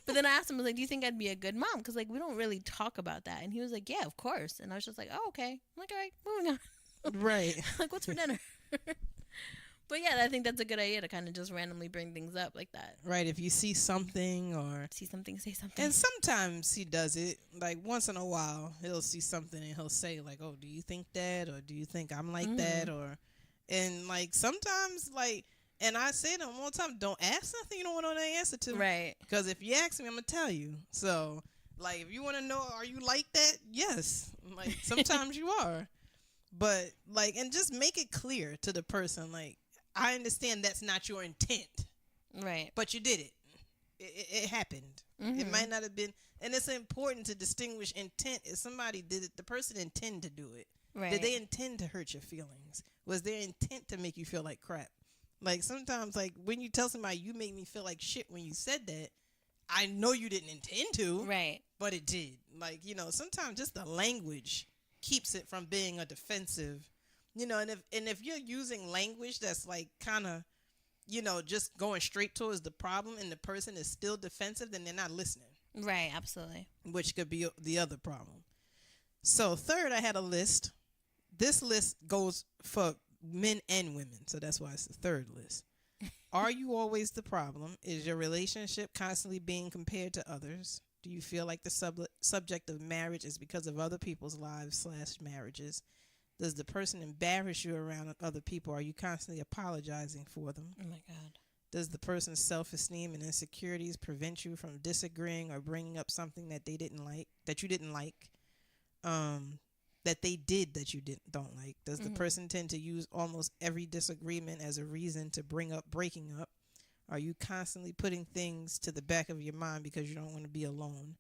But then I asked him, I was like, do you think I'd be a good mom? Because, like, we don't really talk about that. And he was like, yeah, of course. And I was just like, oh, okay. I'm like, all right, moving on. Right. Like, what's for dinner? But yeah, I think that's a good idea to kind of just randomly bring things up like that. Right. If you see something or see something, say something. And sometimes he does it. Like once in a while, he'll see something and he'll say like, "Oh, do you think that, or do you think I'm like that?" Or, and like sometimes like, and I say to him all the time, "Don't ask nothing you don't want to know the answer to." Right. Because if you ask me, I'm gonna tell you. So like, if you want to know, are you like that? Yes. Like sometimes you are, but like, and just make it clear to the person like, I understand that's not your intent. Right. But you did it. It happened. It might not have been. And it's important to distinguish intent. If somebody did it, the person intended to do it. Right. Did they intend to hurt your feelings? Was their intent to make you feel like crap? Like sometimes, like when you tell somebody you made me feel like shit when you said that, I know you didn't intend to. Right. But it did. Like, you know, sometimes just the language keeps it from being a defensive. You know, and if you're using language that's like kind of, you know, just going straight towards the problem and the person is still defensive, then they're not listening. Right, absolutely. Which could be the other problem. So third, I had a list. This list goes for men and women, so that's why it's the third list. Are you always the problem? Is your relationship constantly being compared to others? Do you feel like the subject of marriage is because of other people's lives / marriages? Does the person embarrass you around other people? Are you constantly apologizing for them? Oh, my God. Does the person's self-esteem and insecurities prevent you from disagreeing or bringing up something that they didn't like, that you didn't like, that they did that you don't like? Does the person tend to use almost every disagreement as a reason to bring up breaking up? Are you constantly putting things to the back of your mind because you don't want to be alone?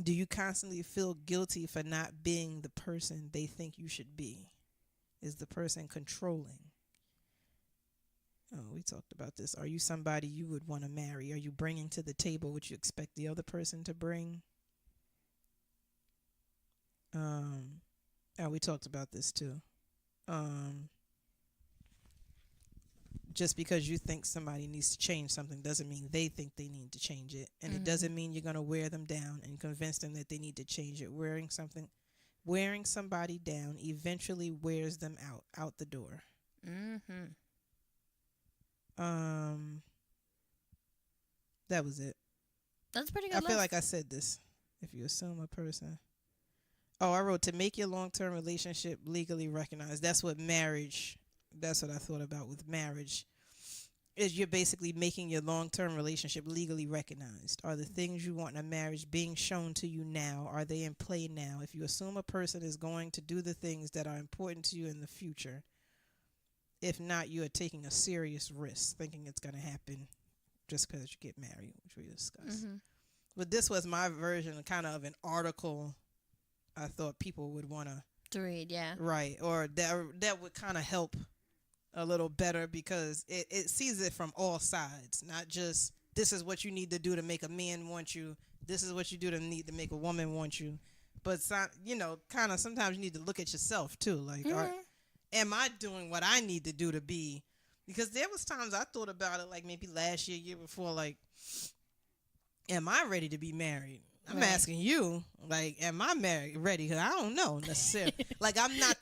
Do you constantly feel guilty for not being the person they think you should be? Is the person controlling? Oh, we talked about this. Are you somebody you would want to marry? Are you bringing to the table what you expect the other person to bring? Oh, we talked about this too. Just because you think somebody needs to change something doesn't mean they think they need to change it. And it doesn't mean you're going to wear them down and convince them that they need to change it. Wearing somebody down eventually wears them out the door. That was it. That's pretty good. I feel like I said this. If you assume a person. Oh, I wrote to make your long-term relationship legally recognized. That's what I thought about with marriage. Is you're basically making your long-term relationship legally recognized. Are the things you want in a marriage being shown to you now? Are they in play now? If you assume a person is going to do the things that are important to you in the future, if not, you are taking a serious risk thinking it's going to happen just because you get married, which we discussed. But this was my version kind of an article I thought people would want to read, yeah. Right, or that would kind of help a little better because it sees it from all sides, not just this is what you need to do to make a man want you, this is what you do to need to make a woman want you, but you know, kind of sometimes you need to look at yourself too, like am I doing what I need to do to be, because there was times I thought about it like maybe last year before, like am I ready to be married? I'm asking you, like, am I ready? Because I don't know necessarily. Like, I'm not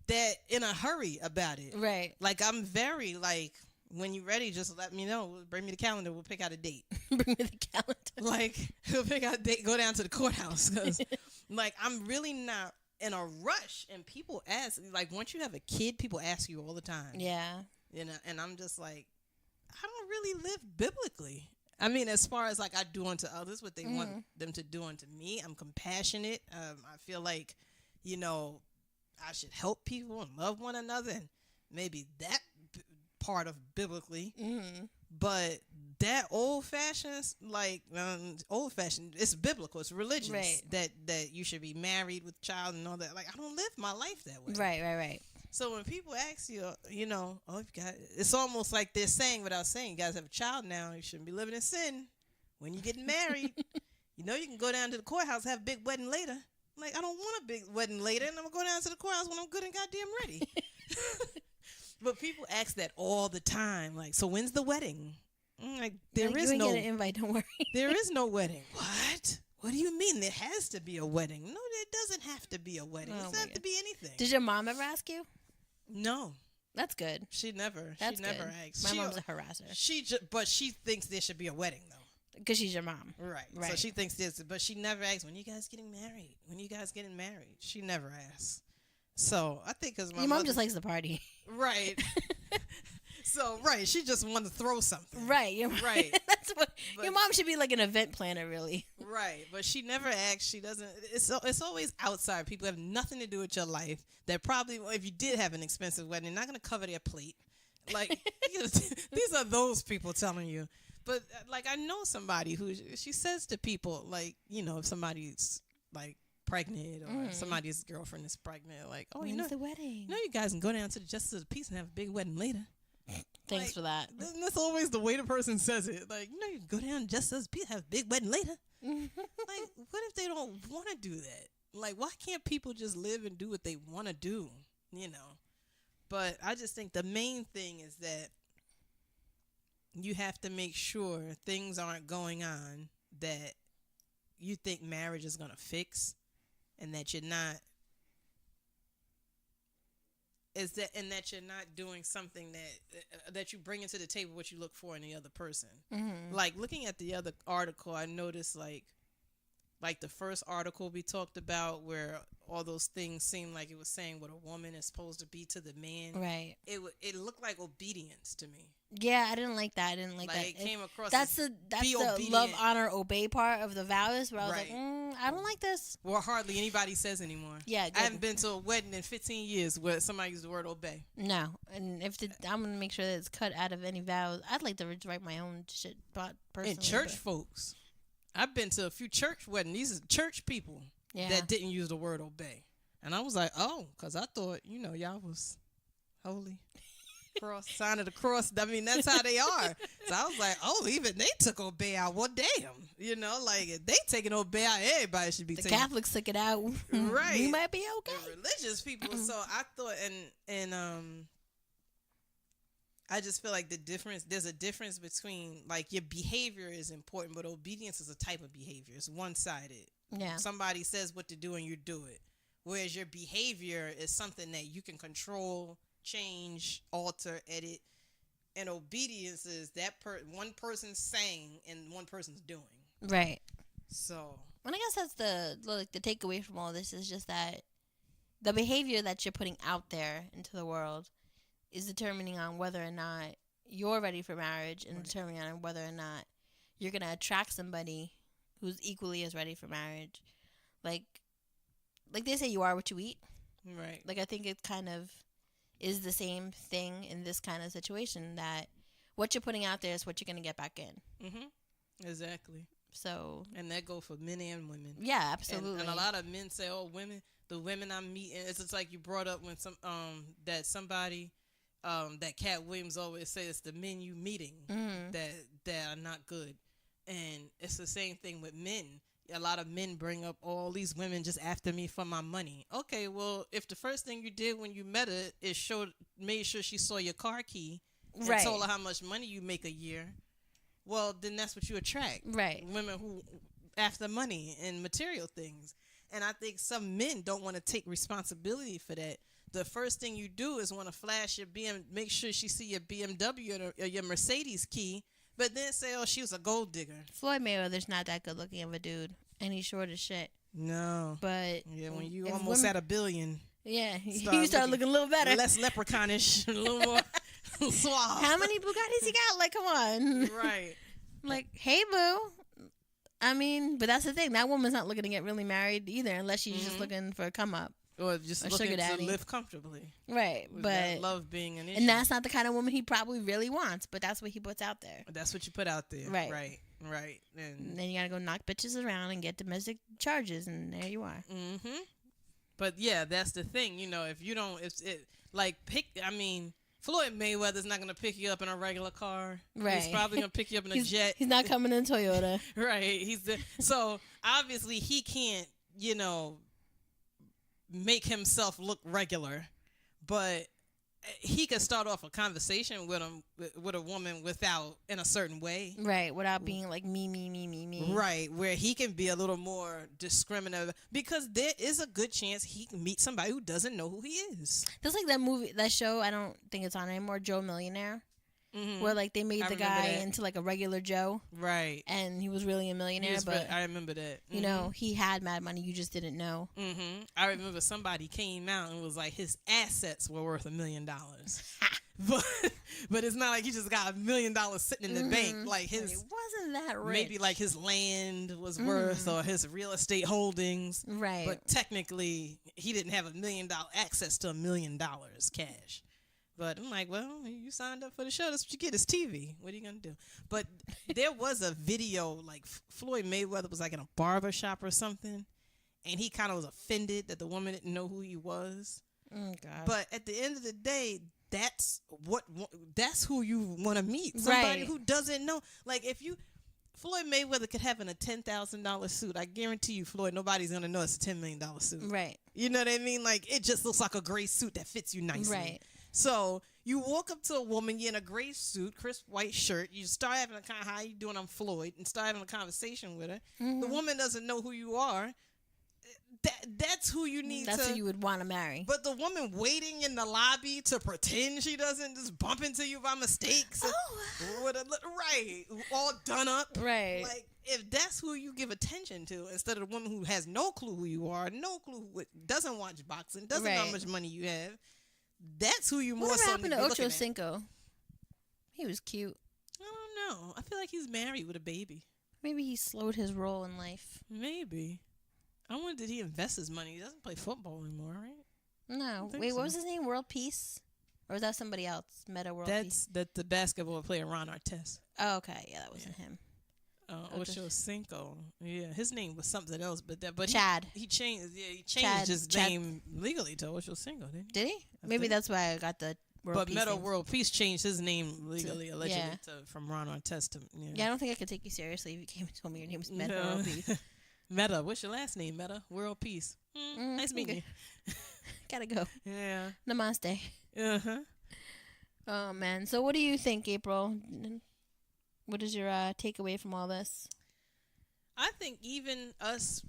that in a hurry about it. Right. Like, I'm very, like, when you're ready, just let me know. Bring me the calendar. We'll pick out a date. Bring me the calendar. Like, we'll pick out a date. Go down to the courthouse. Because, like, I'm really not in a rush. And people ask, like, once you have a kid, people ask you all the time. Yeah. You know, and I'm just like, I don't really live biblically. I mean, as far as like I do unto others what they want them to do unto me, I'm compassionate. I feel like, you know, I should help people and love one another, and maybe that part of biblically. But that old-fashioned, like old-fashioned, it's biblical, it's religious. Right. That you should be married with child and all that. Like I don't live my life that way. Right. So when people ask you, you know, it's almost like they're saying without saying, you guys have a child now, you shouldn't be living in sin. When you're getting married, you know you can go down to the courthouse, have a big wedding later. I'm like, I don't want a big wedding later, and I'm going to go down to the courthouse when I'm good and goddamn ready. But people ask that all the time. Like, so when's the wedding? I'm like, there is no... You ain't get an invite, don't worry. There is no wedding. What? What do you mean? There has to be a wedding. No, there doesn't have to be a wedding. It doesn't have to be anything. Did your mom ever ask you? No. That's good. She never asked. My mom's a harasser. But she thinks there should be a wedding, though. Because she's your mom. Right. So she thinks this, but she never asks, when you guys getting married? When you guys getting married? She never asks. So I think because your mom just likes the party. Right. So, she just wanted to throw something. Right. Right. That's what your mom should be like, an event planner, really. Right. But she never asks. She doesn't. It's always outside. People have nothing to do with your life. That probably, if you did have an expensive wedding, they're not going to cover their plate. Like, these are those people telling you. But, like, I know somebody who, she says to people, like, if somebody's, like, pregnant or somebody's girlfriend is pregnant, like, oh, when's the wedding? You guys can go down to the Justice of the Peace and have a big wedding later. Thanks for that. That's always the way the person says it. Like, you can go down to Justice of the Peace, have a big wedding later. Like, what if they don't want to do that? Like, why can't people just live and do what they want to do? But I just think the main thing is that you have to make sure things aren't going on that you think marriage is going to fix, and that you're not that you're not doing something that you bring into the table what you look for in the other person. Like, looking at the other article, I noticed like the first article we talked about, where all those things seemed like it was saying what a woman is supposed to be to the man. Right. It looked like obedience to me. Yeah, I didn't like that. I didn't like that. It came across. That's the love, honor, obey part of the vows, where I was like, I don't like this. Well, hardly anybody says anymore. Yeah, good. I haven't been to a wedding in 15 years where somebody used the word obey. No, and I'm gonna make sure that it's cut out of any vows. I'd like to write my own shit personally. And church folks, I've been to a few church weddings. These are church people that didn't use the word obey, and I was like, oh, because I thought y'all was holy. Cross, sign of the cross. I mean, that's how they are. So I was like, oh, even they took obey out. Well, damn. Like, if they taking obey out, everybody should be taking. The Catholics took it out. Right. We might be okay. The religious people. So I thought, and I just feel like there's a difference between, like, your behavior is important, but obedience is a type of behavior. It's one-sided. Yeah. Somebody says what to do and you do it. Whereas your behavior is something that you can control, change, alter, edit, and obedience is that one person's saying and one person's doing. Right. So, and I guess that's the takeaway from all this is just that the behavior that you're putting out there into the world is determining on whether or not you're ready for marriage, and determining on whether or not you're gonna attract somebody who's equally as ready for marriage. Like they say, you are what you eat. Right. Like, I think it kind of is the same thing in this kind of situation, that what you're putting out there is what you're going to get back in. Mm-hmm. Exactly. So. And that goes for men and women. Yeah, absolutely. And a lot of men say, oh, the women I'm meeting, it's just like you brought up when that somebody, that Cat Williams always says, it's the men you meeting that are not good. And it's the same thing with men. A lot of men bring up all these women just after me for my money. Okay, well, if the first thing you did when you met her is made sure she saw your car key and told her how much money you make a year, well, then that's what you attract. Right. Women who after money and material things. And I think some men don't want to take responsibility for that. The first thing you do is want to flash your make sure she see your BMW or your Mercedes key, but then say, oh, she was a gold digger. Floyd Mayweather's not that good looking of a dude, and he's short as shit. No. But yeah, when you almost at $1 billion. Yeah, you start looking a little better. Less leprechaunish, a little more suave. How many Bugattis he got? Like, come on. Right. Like, hey, boo. I mean, but that's the thing. That woman's not looking to get really married either, unless she's just looking for a come up. Or just looking to live comfortably. Right. But love being an issue. And that's not the kind of woman he probably really wants, but that's what he puts out there. That's what you put out there. Right. Right. And then you got to go knock bitches around and get domestic charges, and there you are. Mm-hmm. But yeah, that's the thing. If you don't, Floyd Mayweather's not going to pick you up in a regular car. Right. He's probably going to pick you up in a jet. He's not coming in Toyota. Right. So obviously he can't, make himself look regular, but he could start off a conversation with a woman without in a certain way, right? Without being like me, right? Where he can be a little more discriminative, because there is a good chance he can meet somebody who doesn't know who he is. Just like that show. I don't think it's on anymore. Joe Millionaire. Mm-hmm. Where like they made the guy into like a regular Joe, right? And he was really a millionaire, but I remember that. You know, he had mad money. You just didn't know. Mm-hmm. I remember somebody came out and was like, his assets were worth $1 million, but it's not like he just got $1 million sitting in the bank. Like it wasn't that rich. Maybe like his land was worth, or his real estate holdings, right? But technically, he didn't have $1 million access to $1 million cash. But I'm like, well, you signed up for the show. That's what you get is TV. What are you going to do? But there was a video, like Floyd Mayweather was like in a barber shop or something, and he kind of was offended that the woman didn't know who he was. God. But at the end of the day, that's who you want to meet. Somebody who doesn't know. Like Floyd Mayweather could have in a $10,000 suit. I guarantee you, Floyd, nobody's going to know it's a $10 million suit. Right. You know what I mean? Like, it just looks like a gray suit that fits you nicely. Right. So you walk up to a woman, you're in a gray suit, crisp white shirt. You start having a kind of, how you doing? I'm Floyd, and start having a conversation with her. Mm-hmm. The woman doesn't know who you are. That's who you need. That's who you would want to marry. But the woman waiting in the lobby to pretend she doesn't just bump into you by mistake. Right, all done up. Right. Like, if that's who you give attention to, instead of the woman who has no clue who you are, no clue, doesn't watch boxing, doesn't know how much money you have. That's who you more so. What happened to Ocho Cinco? He was cute. I don't know. I feel like he's married with a baby. Maybe he slowed his role in life. Maybe. I wonder, did he invest his money? He doesn't play football anymore, right? No. Wait, what was his name? World Peace? Or was that somebody else? Meta World Peace? That's the basketball player, Ron Artest. Oh, okay. Yeah, that wasn't him. Ocho Cinco. Yeah, his name was something else, but Chad. He changed his name legally to Ocho Cinco, didn't he? Did he? Maybe that's why I got the World Peace. But Meta World Peace changed his name legally, allegedly, from Ron Artest to. Yeah, I don't think I could take you seriously if you came and told me your name was Meta World Peace. Meta, what's your last name? Meta World Peace. Nice meeting you. Gotta go. Yeah. Namaste. Uh-huh. Oh man. So what do you think, April? What is your takeaway from all this? I think even us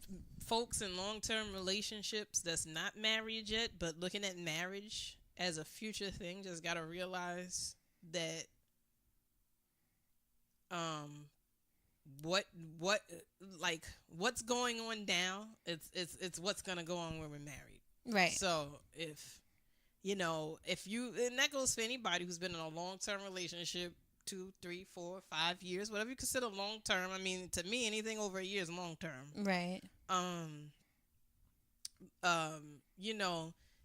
folks in long-term relationships that's not married yet, but looking at marriage as a future thing, just got to realize that what's going on now, it's what's going to go on when we're married. Right. So if you, and that goes for anybody who's been in a long-term relationship, 2, 3, 4, 5 years, whatever you consider long term. I mean, to me, anything over a year is long term. Right.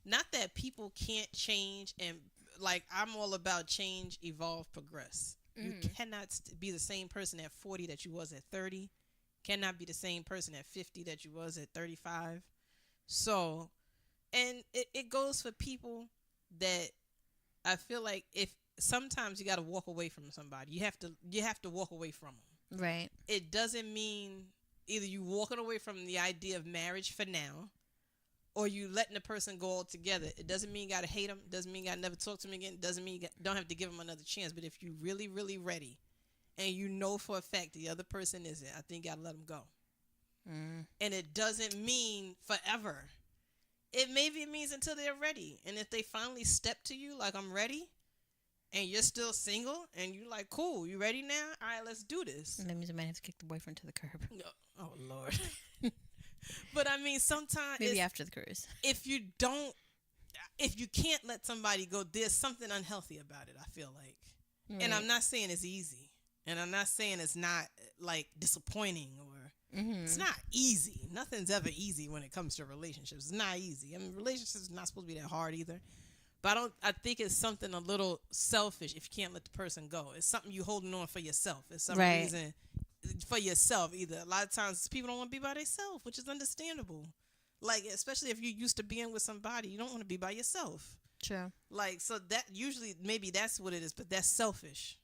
Not that people can't change, and like, I'm all about change, evolve, progress. You cannot be the same person at 40 that you was at 30. Cannot be the same person at 50 that you was at 35. So, and it goes for people that I feel like sometimes you got to walk away from somebody. You have to walk away from them. Right. It doesn't mean either you walking away from the idea of marriage for now, or you letting the person go altogether. It doesn't mean you got to hate them. It doesn't mean you got to never talk to them again. It doesn't mean you don't have to give them another chance. But if you really, really ready, and you know for a fact the other person isn't, I think you got to let them go. And it doesn't mean forever. It means until they're ready. And if they finally step to you like, I'm ready, and you're still single, and you're like, cool, you ready now? All right, let's do this. And that means I might have to kick the boyfriend to the curb. Oh, Lord. But I mean, sometimes maybe after the cruise. If you can't let somebody go, there's something unhealthy about it, I feel like. Right. And I'm not saying it's easy. And I'm not saying it's not, like, disappointing or it's not easy. Nothing's ever easy when it comes to relationships. It's not easy. I mean, relationships are not supposed to be that hard either. But I think it's something a little selfish if you can't let the person go. It's something you holding on for yourself. It's some reason for yourself either. A lot of times people don't want to be by themselves, which is understandable. Like, especially if you're used to being with somebody, you don't want to be by yourself. True. Like, so that usually, maybe that's what it is, but that's selfish.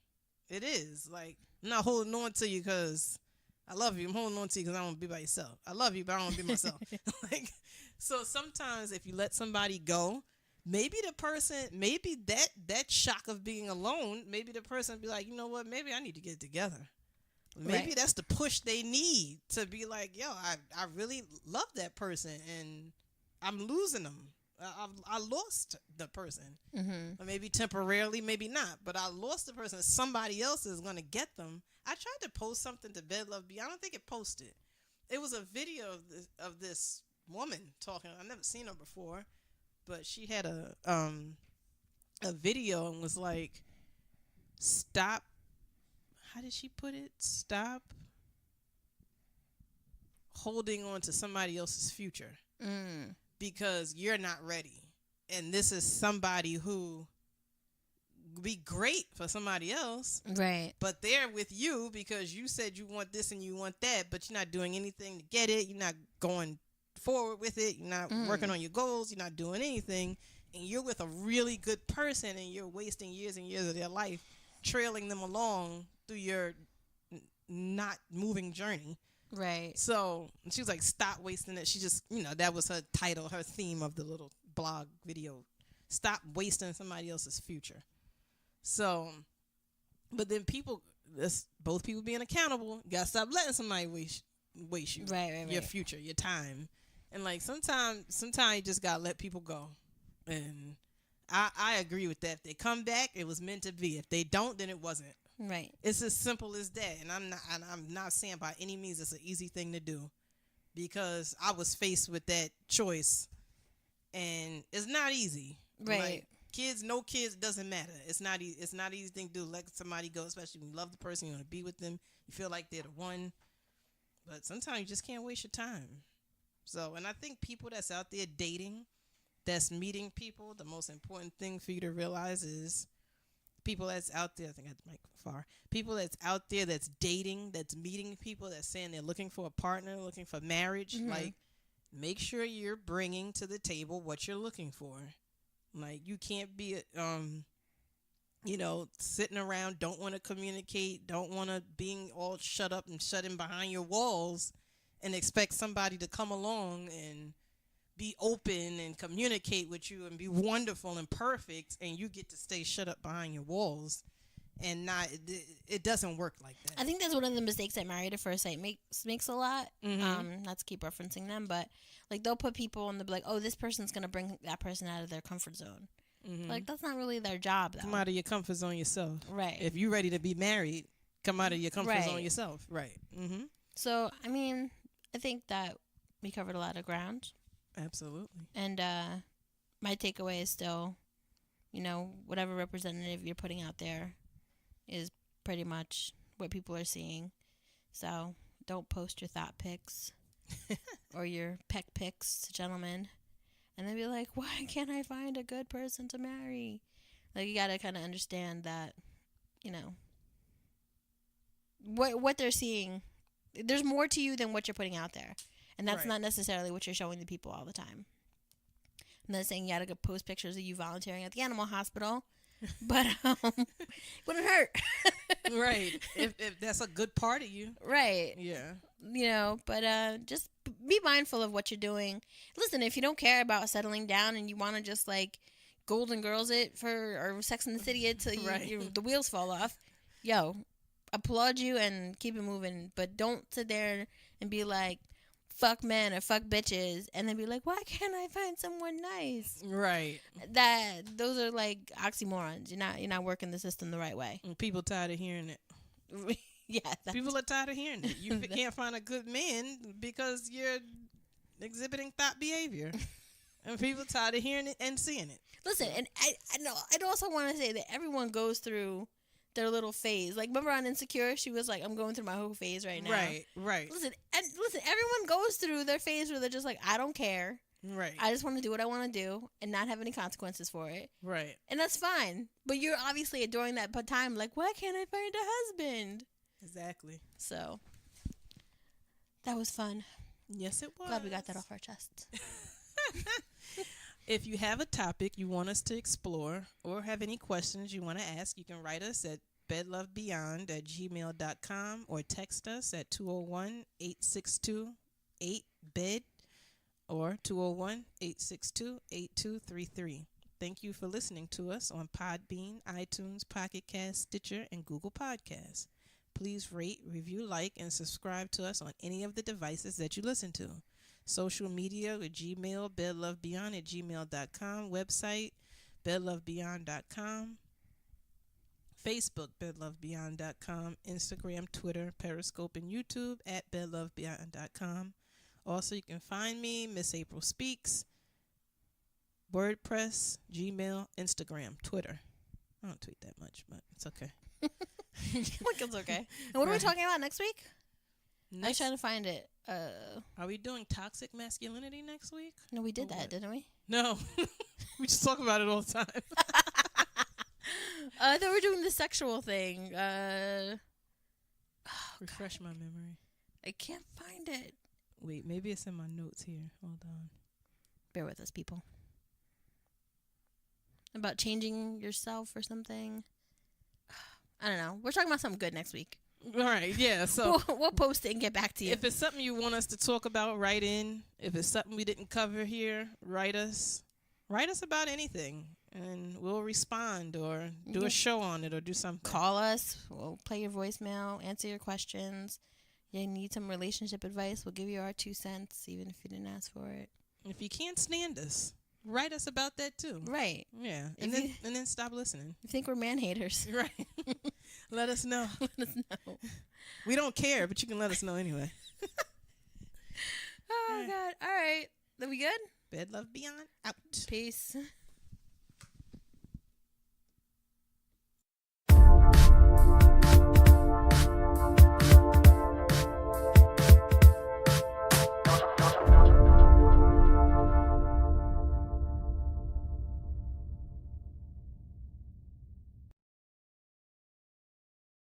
It is. Like, I'm not holding on to you because I love you. I'm holding on to you because I don't want to be by yourself. I love you, but I don't want to be myself. Like, so sometimes if you let somebody go, maybe the person, maybe that shock of being alone, maybe the person be like, you know what, maybe I need to get it together. Maybe that's the push they need to be like, yo, I really love that person and I'm losing them. I lost the person. Or maybe temporarily, maybe not. But I lost the person. Somebody else is going to get them. I tried to post something to Bed Love Beyond. I don't think it posted. It was a video of this woman talking. I've never seen her before. But she had a video and was like, stop. How did she put it? Stop holding on to somebody else's future. Because you're not ready. And this is somebody who would be great for somebody else. Right. But they're with you because you said you want this and you want that, but you're not doing anything to get it. You're not going forward with it. You're not working on your goals. You're not doing anything. And you're with a really good person and you're wasting years and years of their life trailing them along through your not moving journey. Right. So she was like, stop wasting it. She just, that was her title, her theme of the little blog video. Stop wasting somebody else's future. So, but then both people being accountable. You got to stop letting somebody waste you. Right. Your future, your time. And like sometimes you just got to let people go. And I agree with that. If they come back, it was meant to be. If they don't, then it wasn't. Right. It's as simple as that. And I'm not saying by any means it's an easy thing to do, because I was faced with that choice and it's not easy. Right. Like, kids, no kids, doesn't matter. It's not an easy thing to do. Let somebody go, especially when you love the person, you want to be with them, you feel like they're the one. But sometimes you just can't waste your time. So, and I think people that's out there dating, that's meeting people, the most important thing for you to realize is people that's out there, I think I had the mic far. People that's out there that's dating, that's meeting people, that's saying they're looking for a partner, looking for marriage. Like, make sure you're bringing to the table what you're looking for. Like, you can't be, sitting around, don't want to communicate, don't want to being all shut up and shut in behind your walls and expect somebody to come along and be open and communicate with you and be wonderful and perfect, and you get to stay shut up behind your walls. And it doesn't work like that. I think that's one of the mistakes that Married at First Sight makes a lot. Not to keep referencing them, but like they'll put people and they'll be like, oh, this person's gonna bring that person out of their comfort zone. Like, that's not really their job, though. Come out of your comfort zone yourself. Right. If you're ready to be married, come out of your comfort zone yourself. Right. So I mean, I think that we covered a lot of ground. Absolutely. And my takeaway is still, whatever representative you're putting out there is pretty much what people are seeing. So don't post your thought pics or your peck pics to gentlemen. And then be like, why can't I find a good person to marry? Like, you got to kind of understand that, what they're seeing, there's more to you than what you're putting out there. And that's not necessarily what you're showing the people all the time. I'm not saying you got to go post pictures of you volunteering at the animal hospital, but it wouldn't hurt. Right. If that's a good part of you. Right. Yeah. But just be mindful of what you're doing. Listen, if you don't care about settling down and you want to just like Golden Girls it or Sex and the City it till the wheels fall off, applaud you and keep it moving. But don't sit there and be like, fuck men or fuck bitches, and then be like, why can't I find someone nice? Right. Those are like oxymorons. You're not working the system the right way. And people tired of hearing it. Yeah. People are tired of hearing it. You can't find a good man because you're exhibiting thought behavior. And people tired of hearing it and seeing it. Listen, and I know I'd also want to say that everyone goes through their little phase. Like, remember on Insecure, she was like, I'm going through my whole phase right now. Right. Listen, everyone goes through their phase where they're just like, I don't care. Right. I just want to do what I want to do and not have any consequences for it. Right. And that's fine. But you're obviously during that time like, why can't I find a husband? Exactly. So, that was fun. Yes, it was. Glad we got that off our chests. If you have a topic you want us to explore or have any questions you want to ask, you can write us at bedlovebeyond@gmail.com or text us at 201-862-8-BED or 201-862-8233. Thank you for listening to us on Podbean, iTunes, Pocket Cast, Stitcher, and Google Podcasts. Please rate, review, like, and subscribe to us on any of the devices that you listen to. Social media with Gmail, bedlovebeyond@gmail.com. Website, bedlovebeyond.com. Facebook, bedlovebeyond.com. Instagram, Twitter, Periscope, and YouTube at bedlovebeyond.com. Also, you can find me, Miss April Speaks, WordPress, Gmail, Instagram, Twitter. I don't tweet that much, but it's okay. Look, it's okay. And what are we talking about next week? I'm trying to find it. Are we doing toxic masculinity next week? No, we did that, didn't we? No. We just talk about it all the time. I thought we were doing the sexual thing. Refresh my memory. I can't find it. Wait, maybe it's in my notes here. Hold on. Bear with us, people. About changing yourself or something. I don't know. We're talking about something good next week. All right, yeah. So we'll post it and get back to you. If it's something you want us to talk about, write in. If it's something we didn't cover here, write us. Write us about anything, and we'll respond or do a show on it or do something. Call us. We'll play your voicemail, answer your questions. You need some relationship advice, we'll give you our 2 cents, even if you didn't ask for it. If you can't stand us, write us about that too. Right. Yeah. And then stop listening. You think we're man haters. Right. Let us know. Let us know. We don't care, but you can let us know anyway. Oh, God. All right. Are we good? Bed Love Beyond out. Peace.